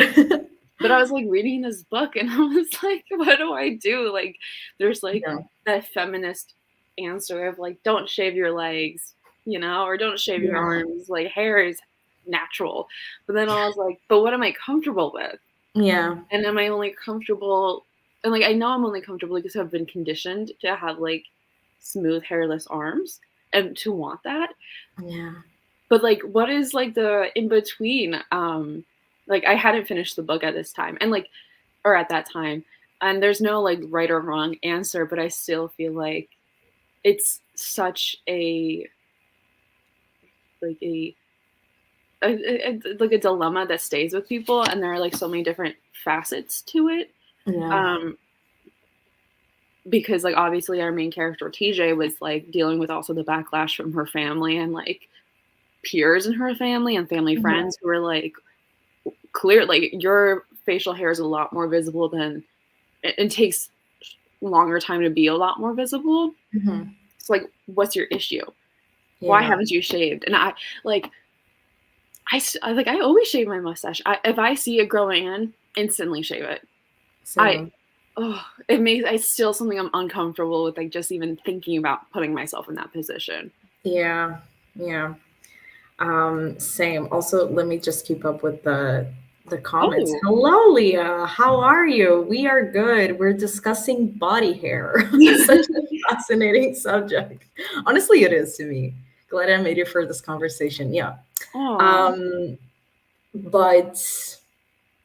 but I was like reading this book, and I was like, what do I do? Like, there's like Yeah. that feminist answer of like, don't shave your legs, or don't shave your Yeah. arms. Like, hair is natural. But then I was like, but what am I comfortable with? Yeah. And am I only comfortable? And like, I know I'm only comfortable because I've been conditioned to have like smooth, hairless arms and to want that. Yeah. But like, what is like the in between? Like, I hadn't finished the book at this time, and like, or at that time, and there's no like right or wrong answer. But I still feel like it's such a like like a dilemma that stays with people, and there are like so many different facets to it. Yeah. Um, because like obviously our main character TJ was like dealing with also the backlash from her family and like peers in her family and family Mhm. friends who were like clear like your facial hair is a lot more visible than it takes longer time to be a lot more visible. Mhm. It's like, what's your issue? Why Yeah. haven't you shaved? And I like I always shave my mustache. If I see it growing in, instantly shave it. I Same. oh, it's still something I'm uncomfortable with, like just even thinking about putting myself in that position. Yeah. Yeah. Same. Also, let me just keep up with the comments. Oh. Hello, Leah. How are you? We are good. We're discussing body hair. Such a fascinating subject. Honestly, it is to me. Glad I made it for this conversation. Yeah. Oh. Um, but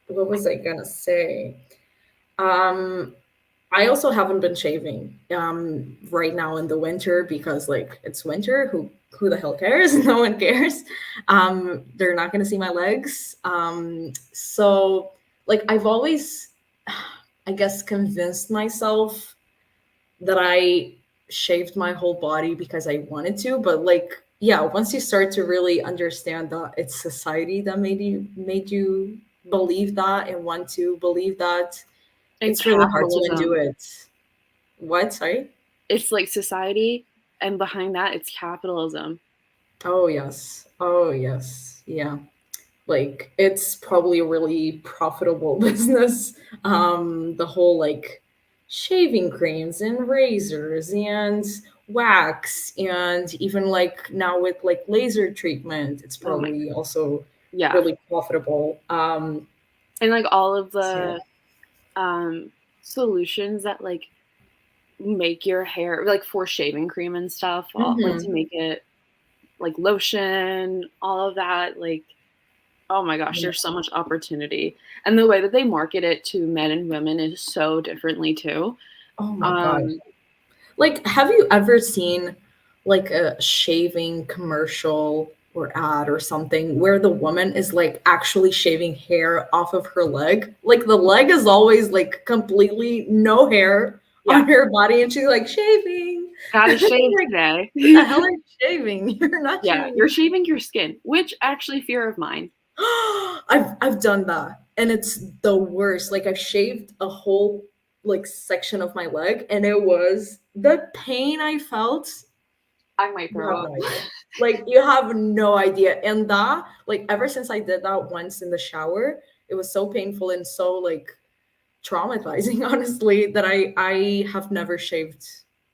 what was I gonna say? Um, I also haven't been shaving right now in the winter because like it's winter. Who the hell cares? No one cares. They're not gonna see my legs. So like I've always, I guess, convinced myself that I shaved my whole body because I wanted to, but like yeah, once you start to really understand that it's society that made you believe that and want to believe that, And it's really hard to undo capitalism. it. What? Sorry? It's like society, and behind that, it's capitalism. Oh yes. Oh yes. Yeah. Like it's probably a really profitable business. The whole like shaving creams and razors and wax and even like now with like laser treatment, it's Oh my, probably also yeah. really profitable. And like all of Yeah. the um solutions that like make your hair like for shaving cream and stuff, all, like to Hmm. make it like lotion, all of that, like oh my gosh, Yeah. there's so much opportunity. And the way that they market it to men and women is so differently too. Oh my God. Um, Like, have you ever seen like a shaving commercial or ad or something where the woman is like actually shaving hair off of her leg? Like the leg is always like completely no hair yeah, on her body and she's like shaving. gotta shave Like, today. what the hell are you shaving? You're not Yeah, you're shaving. shaving your skin, which actually fear of mine. I've done that and it's the worst. Like I've shaved a whole like section of my leg and it was the pain I felt. I might You throw have up. no idea. Like you have no idea. And that, like ever since I did that once in the shower, it was so painful and so like traumatizing, honestly, that I have never shaved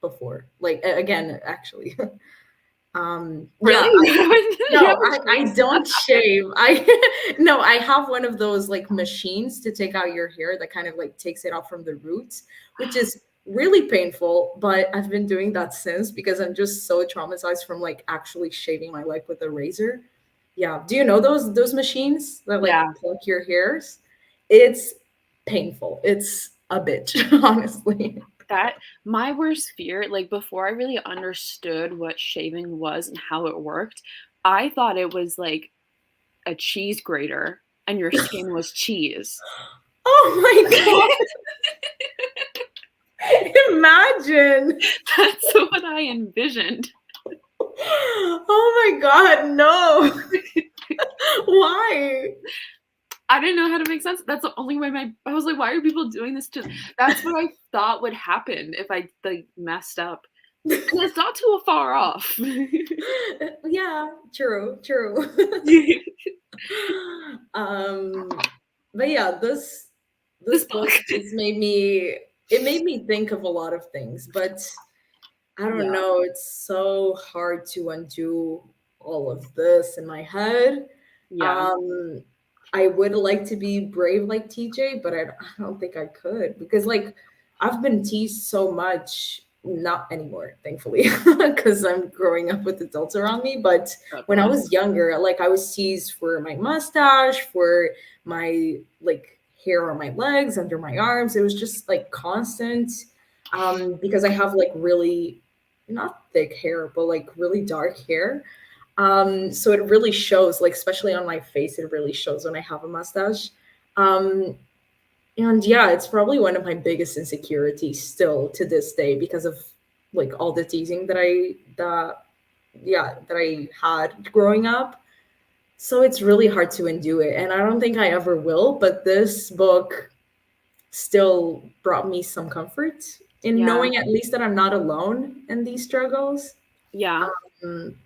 before. Like again, actually. Really? Yeah, You no, haven't I shaved? don't shave. I no, I have one of those like machines to take out your hair that kind of like takes it off from the roots, which is really painful, but I've been doing that since because I'm just so traumatized from like actually shaving my leg with a razor. Yeah. Do you know those machines that like Yeah, pluck your hairs? It's painful. It's a bitch, honestly. that my worst fear, like before I really understood what shaving was and how it worked, I thought it was like a cheese grater and your skin was cheese. Oh my god. Imagine. That's what I envisioned. Oh my god, no. Why? I didn't know how to make sense. That's the only way I was like, why are people doing this to that's what I thought would happen if I like messed up. And it's not too far off. Yeah, true, true. um but yeah, this This book book. just made me think of a lot of things, but I don't Yeah. know, it's so hard to undo all of this in my head. Yeah. Um, I would like to be brave like TJ, but I don't think I could because like I've been teased so much, not anymore, thankfully, because I'm growing up with adults around me. But God when I bless. was younger, like I was teased for my mustache, for my like hair on my legs, under my arms. It was just like constant. Because I have like really not thick hair, but like really dark hair. So it really shows, like especially on my face, it really shows when I have a mustache. Um, and yeah, it's probably one of my biggest insecurities still to this day because of like all the teasing that I had growing up. So it's really hard to undo it, and I don't think I ever will. But this book still brought me some comfort in Yeah. knowing at least that I'm not alone in these struggles. Yeah. Um,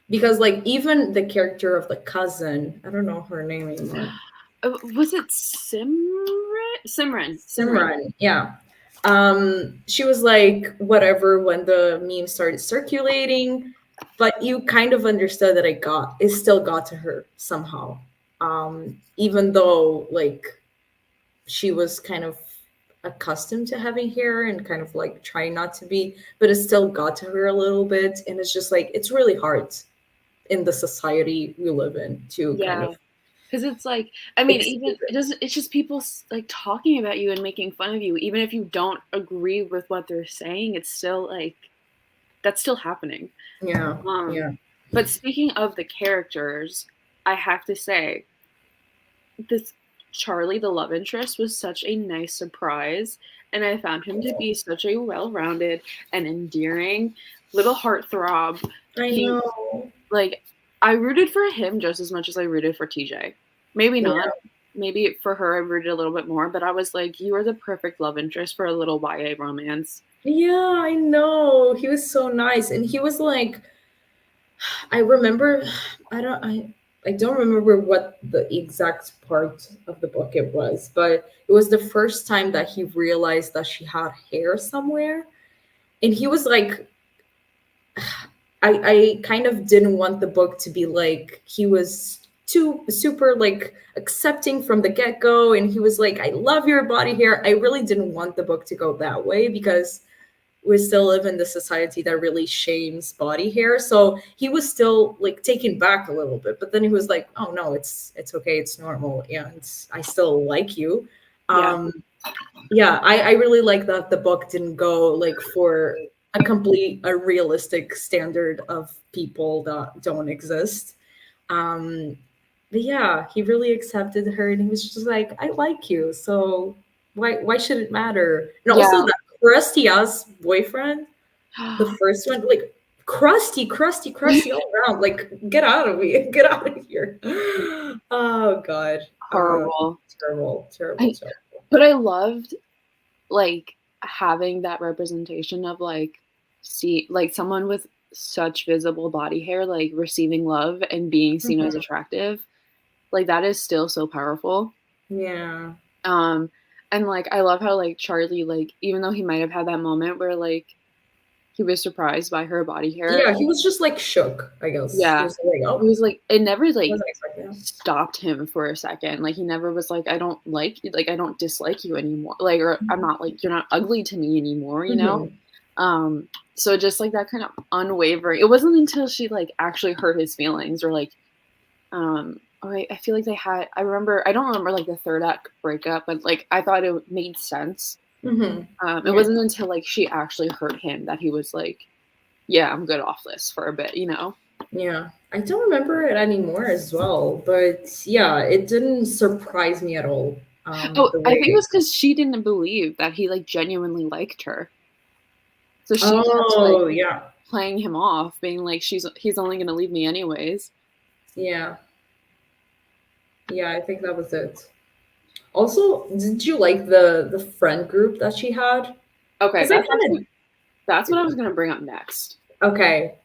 because like even the character of the cousin, I don't know her name anymore. Was it Simran? Simran. Simran. Simran, yeah. She was like whatever when the meme started circulating, but you kind of understood that it still got to her somehow. Even though like she was kind of accustomed to having hair and kind of like trying not to be, but it still got to her a little bit. And it's just like it's really hard in the society we live in to kind Yeah. of Because it's like, I mean, even excuse it. it doesn't. It's just people like talking about you and making fun of you, even if you don't agree with what they're saying. It's still like that's still happening. Yeah, Um, yeah. but speaking of the characters, I have to say this. Charlie, the love interest, was such a nice surprise, and I found him to be such a well-rounded and endearing little heartthrob. I He know. like I rooted for him just as much as I rooted for TJ. Maybe not. Yeah. Maybe for her I rooted a little bit more, but I was like, you are the perfect love interest for a little YA romance. Yeah, I know. He was so nice. And he was like, I remember, I don't remember what the exact part of the book it was, but it was the first time that he realized that she had hair somewhere. And he was like, I kind of didn't want the book to be like he was too super like accepting from the get-go, and he was like, I love your body hair. I really didn't want the book to go that way because we still live in the society that really shames body hair. So he was still like taken back a little bit, but then he was like, oh no, it's okay, it's normal, and I still like you. Yeah. um yeah, I really like that the book didn't go like for a realistic standard of people that don't exist. um but yeah, he really accepted her, and he was just like, I like you, so why should it matter? And also Yeah. that crusty ass boyfriend, the first one, like crusty all around, like get out of me, get out of here. Oh god. Horrible. Terrible, terrible, I terrible. but I loved like having that representation of like see like someone with such visible body hair like receiving love and being seen as Mhm. attractive. Like that is still so powerful. Yeah. Um and like I love how like Charlie, like even though he might have had that moment where like he was surprised by her body hair, Yeah, he was just like shook, I guess. He yeah. was like, He oh, was like it never like wasn't expecting that. stopped him for a second. Like he never was like, I don't like you, like I don't dislike you anymore. Like or I'm not like you're not ugly to me anymore, you know? Mhm. Um so just like that kind of unwavering. It wasn't until she like actually hurt his feelings or like or I feel like they had I don't remember like the third act breakup, but like I thought it made sense. Mhm. It Yeah. wasn't until like she actually hurt him that he was like, yeah, I'm good off this for a bit, you know? Yeah. I don't remember it anymore as well, but yeah, it didn't surprise me at all. Oh, The I think it way. was because she didn't believe that he like genuinely liked her. So she kept like Oh, yeah. playing him off, being like, he's only gonna leave me anyways. Yeah. Yeah, I think that was it. Also, did you like the friend group that she had? Okay, Because I kind that's what I was gonna bring up next. of, okay.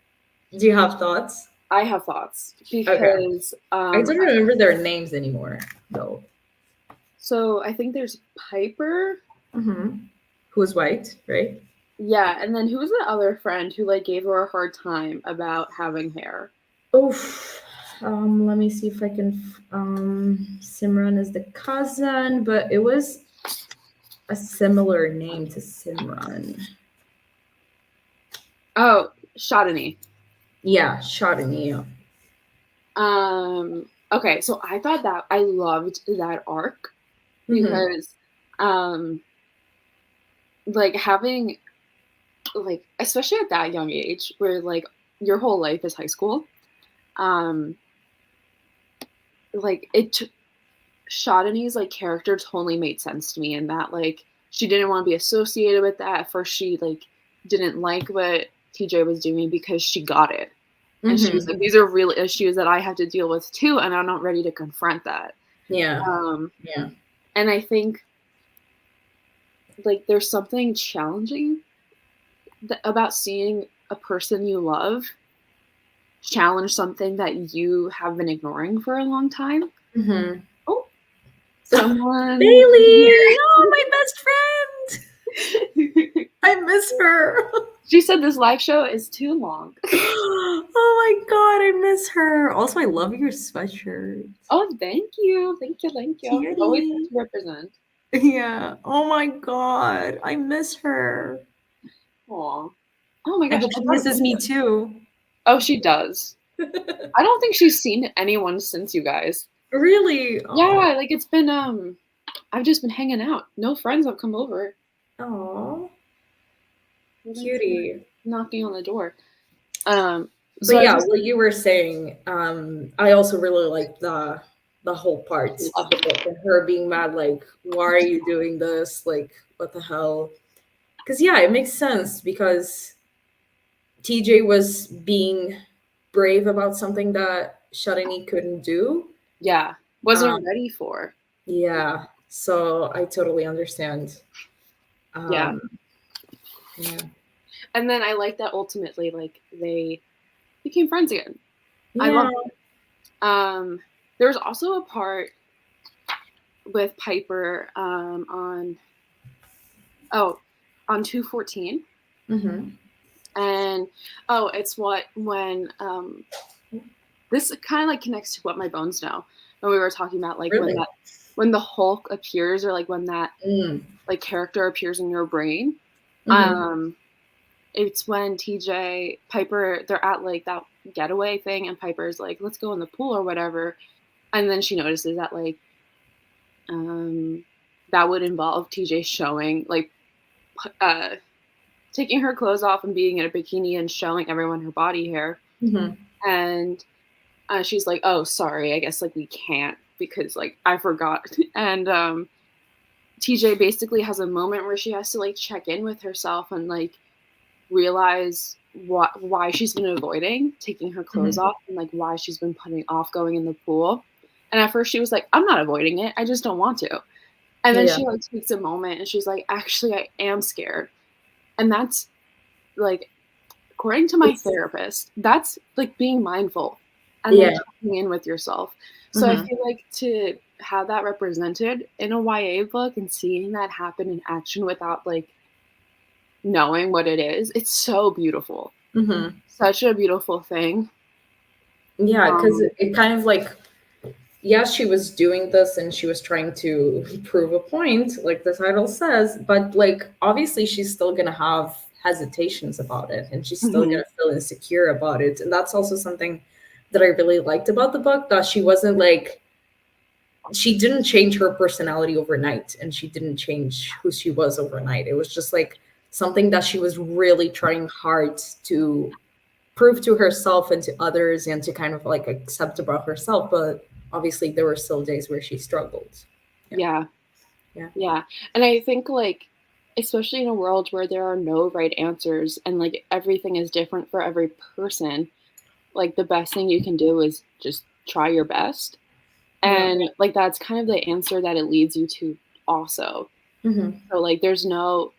Do you have thoughts? I have thoughts Okay. because I don't remember their names anymore, though. so I think there's Piper. Mm-hmm. Who was white, right? Yeah, and then who was the other friend who like gave her a hard time about having hair? Oof. Let me see if I can. Simran is the cousin, but it was a similar name to Simran. Oh, Shadini. Yeah, Shawnee. Okay, so I thought that I loved that arc Mm-hmm. because um like having like especially at that young age where like your whole life is high school, um like Shadini's like character totally made sense to me in that like she didn't want to be associated with that. At first she like didn't like what TJ was doing because she got it. And she was Mm-hmm. like, these are real issues that I have to deal with too, and I'm not ready to confront that. Yeah. Um, Yeah. and I think like there's something challenging about seeing a person you love challenge something that you have been ignoring for a long time. Mm-hmm. Oh, someone Bailey! Oh, my best friend! I miss her. She said this live show is too long. Oh my god, I miss her. Also, I love your sweatshirt. Oh, thank you. Thank you. Thank you. Always have Cutie. to represent. Yeah. Oh my god, I miss her. Aw. Oh my I gosh. hope she misses me too. Oh, she does. I don't think she's seen anyone since you guys. Really? Oh. Yeah, like it's been I've just been hanging out. No friends have come over. Oh. Everyone's Cutie. knocking on the door. So But I was yeah, just what you were saying, I also really like the the whole part of Love the book, and her being mad, like, why are you doing this? Like, what the hell? Because yeah, it makes sense because TJ was being brave about something that Sharani couldn't do. Yeah, wasn't Um, ready for. yeah, so I totally understand. Yeah, Um, yeah, and then I like that ultimately, like they became friends again. I yeah. love it. There was also a part with Piper oh on 214, Mm-hmm. and it's what when this kind of like connects to what my bones know when we were talking about like Really? when the Hulk appears, or like when that Mm. like character appears in your brain. Mm-hmm. um it's when TJ Piper, they're at like that getaway thing, and Piper's like, let's go in the pool or whatever, and then she notices that like um that would involve TJ showing like uh taking her clothes off and being in a bikini and showing everyone her body hair. Mm-hmm. And she's like, oh, sorry, I guess like we can't because like I forgot. And TJ basically has a moment where she has to like check in with herself and like realize why she's been avoiding taking her clothes Mm-hmm. off, and like why she's been putting off going in the pool. And at first she was like, I'm not avoiding it, I just don't want to. And then Yeah. she like takes a moment and she's like, actually I am scared. And that's like, according to my It's therapist, that's like being mindful and like yeah. checking in with yourself. So I Mm-hmm. feel like to have that represented in a YA book and seeing that happen in action without like knowing what it is, it's so beautiful. Mm-hmm. Such a beautiful thing. Yeah, because Um, it kind of like, yeah, she was doing this and she was trying to prove a point, like the title says, but like obviously she's still gonna have hesitations about it and she's still mhm, gonna feel insecure about it. And that's also something that I really liked about the book, that she wasn't like, she didn't change her personality overnight and she didn't change who she was overnight. It was just like something that she was really trying hard to prove to herself and to others and to kind of like accept about herself. But obviously there were still days where she struggled. Yeah. yeah, Yeah. yeah. And I think like, especially in a world where there are no right answers and like everything is different for every person, like the best thing you can do is just try your best. Yeah. And like that's kind of the answer that it leads you to also. Hmm. So like there's no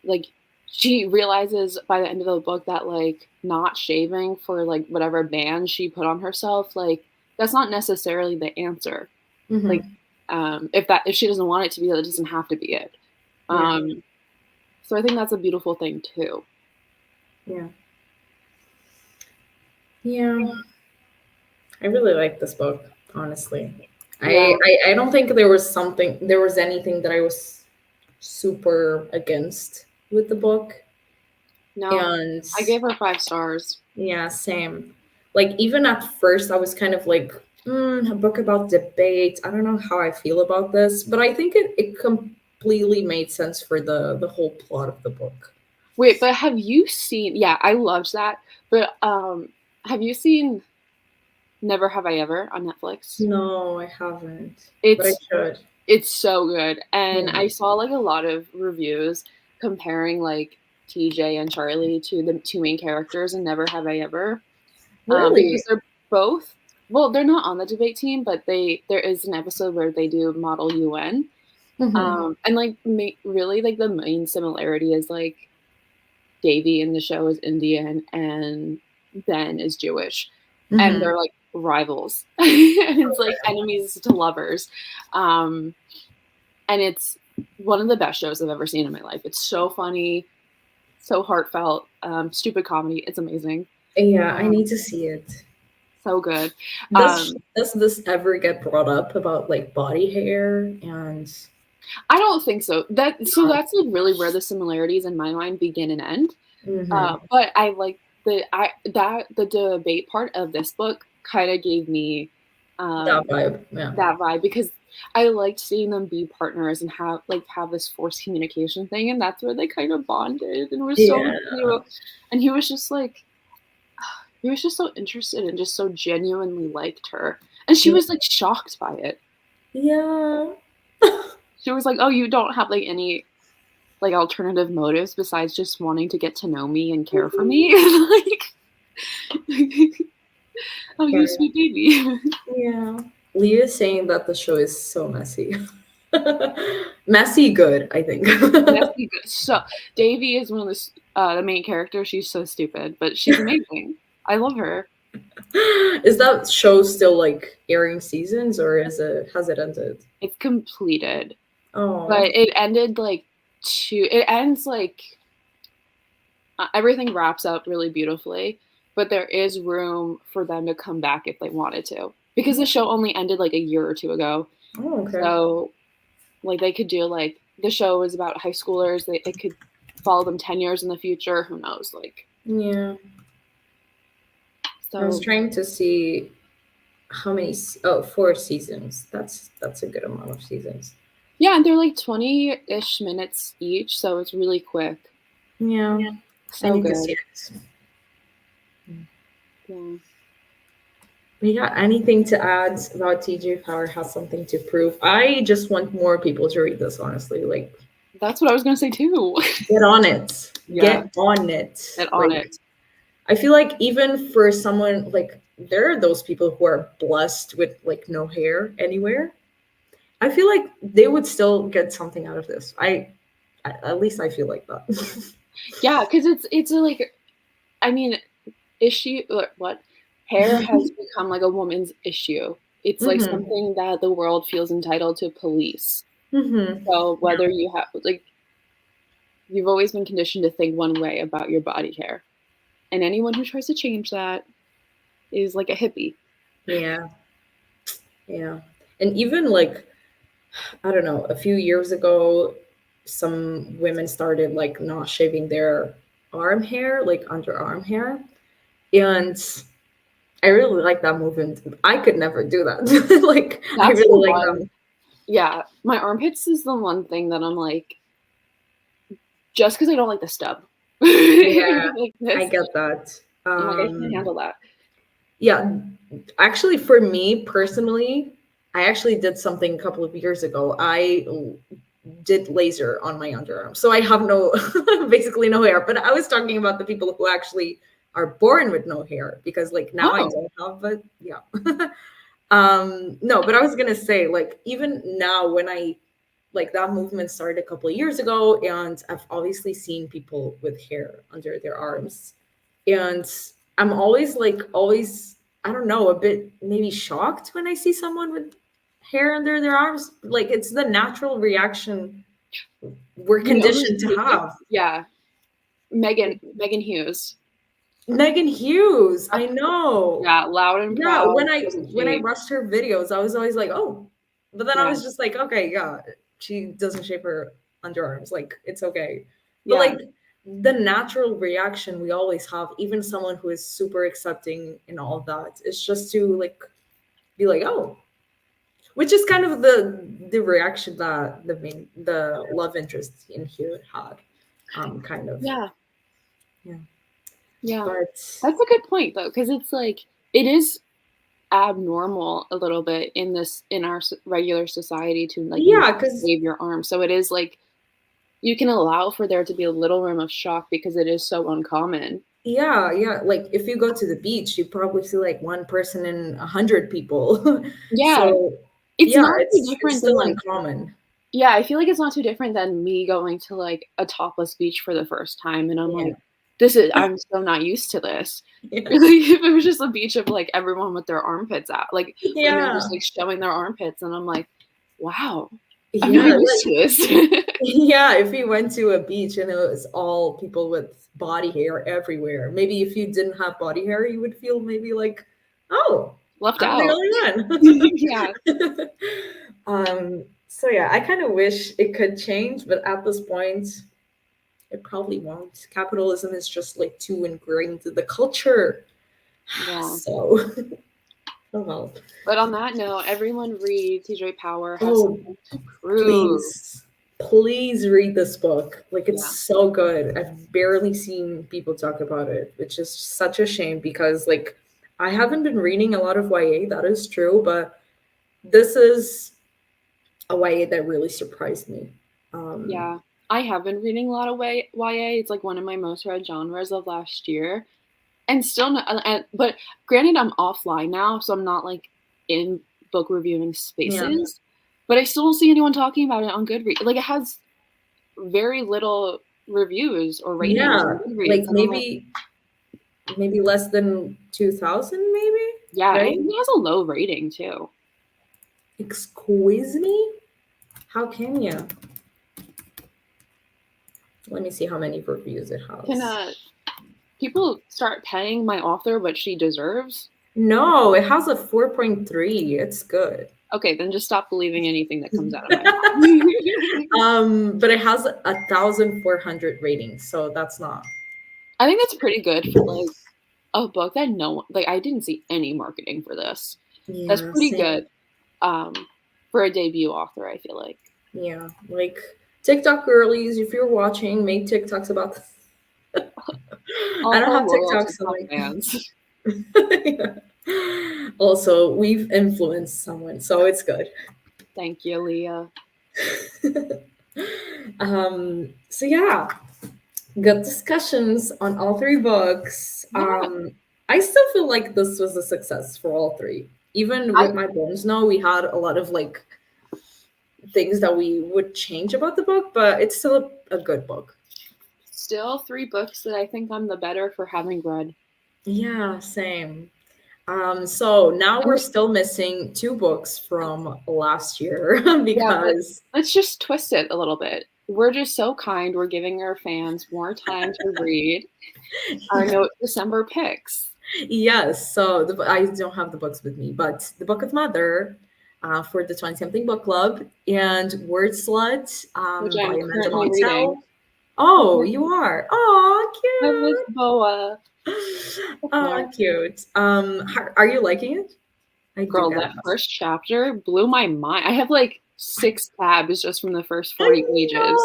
like, she realizes by the end of the book that like not shaving for like whatever band she put on herself, like that's not necessarily the answer. Like Hmm. if she doesn't want it to be, that doesn't have to be it. Yeah. Um so I think that's a beautiful thing too. Yeah. Yeah. I really like this book, honestly. Yeah, I don't think there was anything that I was super against with the book. no, And I gave her 5 stars. yeah, same. Like even at first, I was kind of like, a book about debate. I don't know how I feel about this, but I think it completely made sense for the whole plot of the book. Wait, but have you seen, yeah, I loved that. But have you seen Never Have I Ever on Netflix? No, I haven't, but I It's should. It's so good. And Yeah, I saw like a lot of reviews comparing like TJ and Charlie to the two main characters in Never Have I Ever. really. Because they're both, well, they're not on the debate team, but there is an episode where they do Model UN. Hmm. And like really like the main similarity is like Davy in the show is Indian and Ben is Jewish. And Hmm. they're like rivals. And it's like enemies to lovers. Um, and it's one of the best shows I've ever seen in my life. It's so funny, so heartfelt, stupid comedy. It's amazing. Yeah, I Um, need to see it. so good. Does Um, does this ever get brought up about like body hair and? I don't think so. That's like really where the similarities in my mind begin and end. Hmm. But I like the debate part of this book kind of gave me That um, vibe, yeah. that vibe because I liked seeing them be partners and have this forced communication thing, and that's where they kind of bonded, and it was so Yeah. cute. And he was just like, he was just so interested and just so genuinely liked her. And she was like shocked by it. Yeah. She was like, "Oh, you don't have like any like alternative motives besides just wanting to get to know me and care for me?" Like, oh, you Sorry. sweet baby. Yeah. Leah is saying that the show is so messy. Messy good, I think. Messy good. So Davy is one of the main characters. She's so stupid, but she's amazing. I love her. Is that show still like airing seasons or is it has it ended? It's completed, Oh. but it ended like two. It ends like everything wraps up really beautifully, but there is room for them to come back if they wanted to because the show only ended like a year or two ago. Oh, okay. So like they could do like the show is about high schoolers. They could follow them 10 years in the future. Who knows? Like Yeah. I was so. trying to see how many oh, 4 seasons. That's a good amount of seasons. Yeah, and they're like 20-ish minutes each, so it's really quick. Yeah. I So need to see good. it. Yeah. But yeah, anything to add about TJ Power has something to prove. I just want more people to read this, honestly. Like, That's what I was gonna say too. get on it. Yeah, Get on it. get on Like, it. I feel like even for someone like there are those people who are blessed with like no hair anywhere. I feel like they would still get something out of this. At least I feel like that. Yeah, because it's a, like, I mean, issue what hair has become like a woman's issue. It's like Hmm. something that the world feels entitled to police. Hmm. So whether you have like you've always been conditioned to think one way about your body hair, and anyone who tries to change that is like a hippie. Yeah, yeah. And even like I don't know, a few years ago, some women started like not shaving their arm hair, like underarm hair. And I really like that movement. I could never do that. Like, I That's the really like one. them. Yeah, my armpits is the one thing that I'm like, just because I don't like the stub. Yeah, Like I this, get that. I'm like, I can't handle that. Yeah, actually, for me personally, I actually did something a couple of years ago. Did laser on my underarm. So I have no, basically no hair. But I was talking about the people who actually are born with no hair because like now I Oh, don't have, but yeah. No, but I was gonna say like even now when I like that movement started a couple of years ago and I've obviously seen people with hair under their arms and I'm always like always I don't know a bit maybe shocked when I see someone with hair under their arms like it's the natural reaction we're you know who's conditioned to stupid? have. Yeah, Megan Hughes. Megan Hughes, Yep. I know. Yeah, loud and Yeah, proud doesn't when I shave. watched her videos, I was always like, oh, but then I Yeah, was just like, okay, yeah, she doesn't shave her underarms, like it's okay. But yeah, like the natural reaction we always have, even someone who is super accepting and all that, is just to like be like, oh, which is kind of the reaction that the love interest in here had, kind of, yeah, yeah. yeah. But That's a good point though, because it's like it is abnormal a little bit in this in our regular society to like yeah, not because wave your arm. So it is like you can allow for there to be a little room of shock because it is so uncommon. yeah, yeah. Like if you go to the beach, you probably see like one person in 100 people. Yeah, So it's yeah, not too it's different than still like uncommon. yeah, I feel like it's not too different than me going to like a topless beach for the first time and I'm Yeah. like, this is I'm so not used to this. Yeah. Like if it was just a beach of like everyone with their armpits out, like women Yeah. just like showing their armpits and I'm like, wow, I'm not Yeah. used Like to this. yeah, if you went to a beach and it was all people with body hair everywhere, maybe if you didn't have body hair, you would feel maybe like, oh, Left I'm out. the Yeah. only one. So yeah, I kind of wish it could change, but at this point, it probably won't. Capitalism is just like too ingrained in the culture. Yeah. So, oh well. But on that note, everyone read TJ Power has Oh, something to prove. please, please read this book. Like, it's Yeah. so good. I've barely seen people talk about it, which is such a shame because, like, I haven't been reading a lot of YA, that is true, but this is a YA that really surprised me. Um, Yeah, I have been reading a lot of YA. It's like one of my most read genres of last year, and still not. But granted, I'm offline now, so I'm not like in book reviewing yeah, spaces. But I still don't see anyone talking about it on Goodreads. Like it has very little reviews or ratings on yeah, like Goodreads, and I'm like, maybe less than 2,000, maybe, yeah, and I right? think it has a low rating too. Excuse me? How can you? Let me see how many reviews it Can has. people start paying my author what she deserves? No, it has a 4.3. It's good. Okay, then just stop believing anything that comes out of my mouth. But it has 1,400 ratings, so that's not. I think that's pretty good for like a book that no one like I didn't see any marketing for this. That's Yeah, pretty same. good um for a debut author, I feel like. Yeah, like TikTok girlies, if you're watching, make TikToks about this. I All don't her have loyal TikTok, so TikTok like, fans. yeah. Also, we've influenced someone, so it's good. Thank you, Leah. So yeah, good discussions on all three books. Yeah. I still feel like this was a success for all three. Even I with my bones no, we had a lot of like things that we would change about the book, but it's still a good book. still three books that I think I'm the better for having read. Yeah, same. So now And we're still missing two books from last year yeah, but because let's just twist it a little bit. We're just so kind. We're giving our fans more time to read our yeah. note December picks, Yes, so I don't have the books with me, but the Book of Mother for the 20 something book club and Word Slut which by I'm Amanda currently reading Montell. Oh, you are. Oh, with Miss cute. Boa. Oh, cute. Are you liking it? I do Girl, gotta that ask. first chapter blew my mind. I have like 6 tabs just from the first I 40 pages.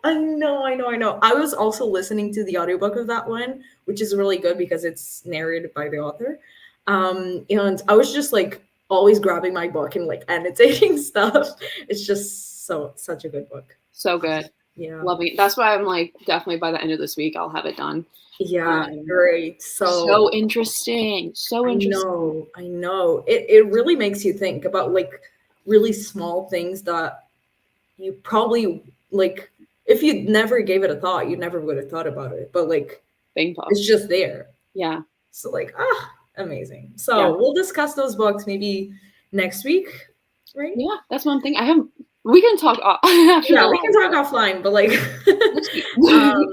I know. I was also listening to the audiobook of that one, which is really good because it's narrated by the author. And I was just like always grabbing my book and like annotating stuff. It's just such a good book. So good. Yeah. Loving it. That's why I'm like, definitely by the end of this week, I'll have it done. Yeah, Um, great. So so interesting. So interesting. I know. It really makes you think about like really small things that you probably like if you never gave it a thought, you never would have thought about it. But like Bang puff. it's just there. Yeah. So like amazing. Yeah. So we'll discuss those books maybe next week, right? Yeah. That's one thing. We can talk after the Yeah, we can live talk show. offline, but like Next week. um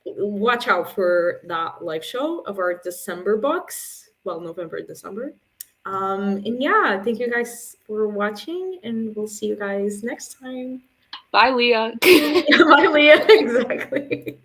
watch out for that live show of our December books. Well, November, December. And yeah, thank you guys for watching and we'll see you guys next time. Bye, Leah. Bye, Leah. Exactly.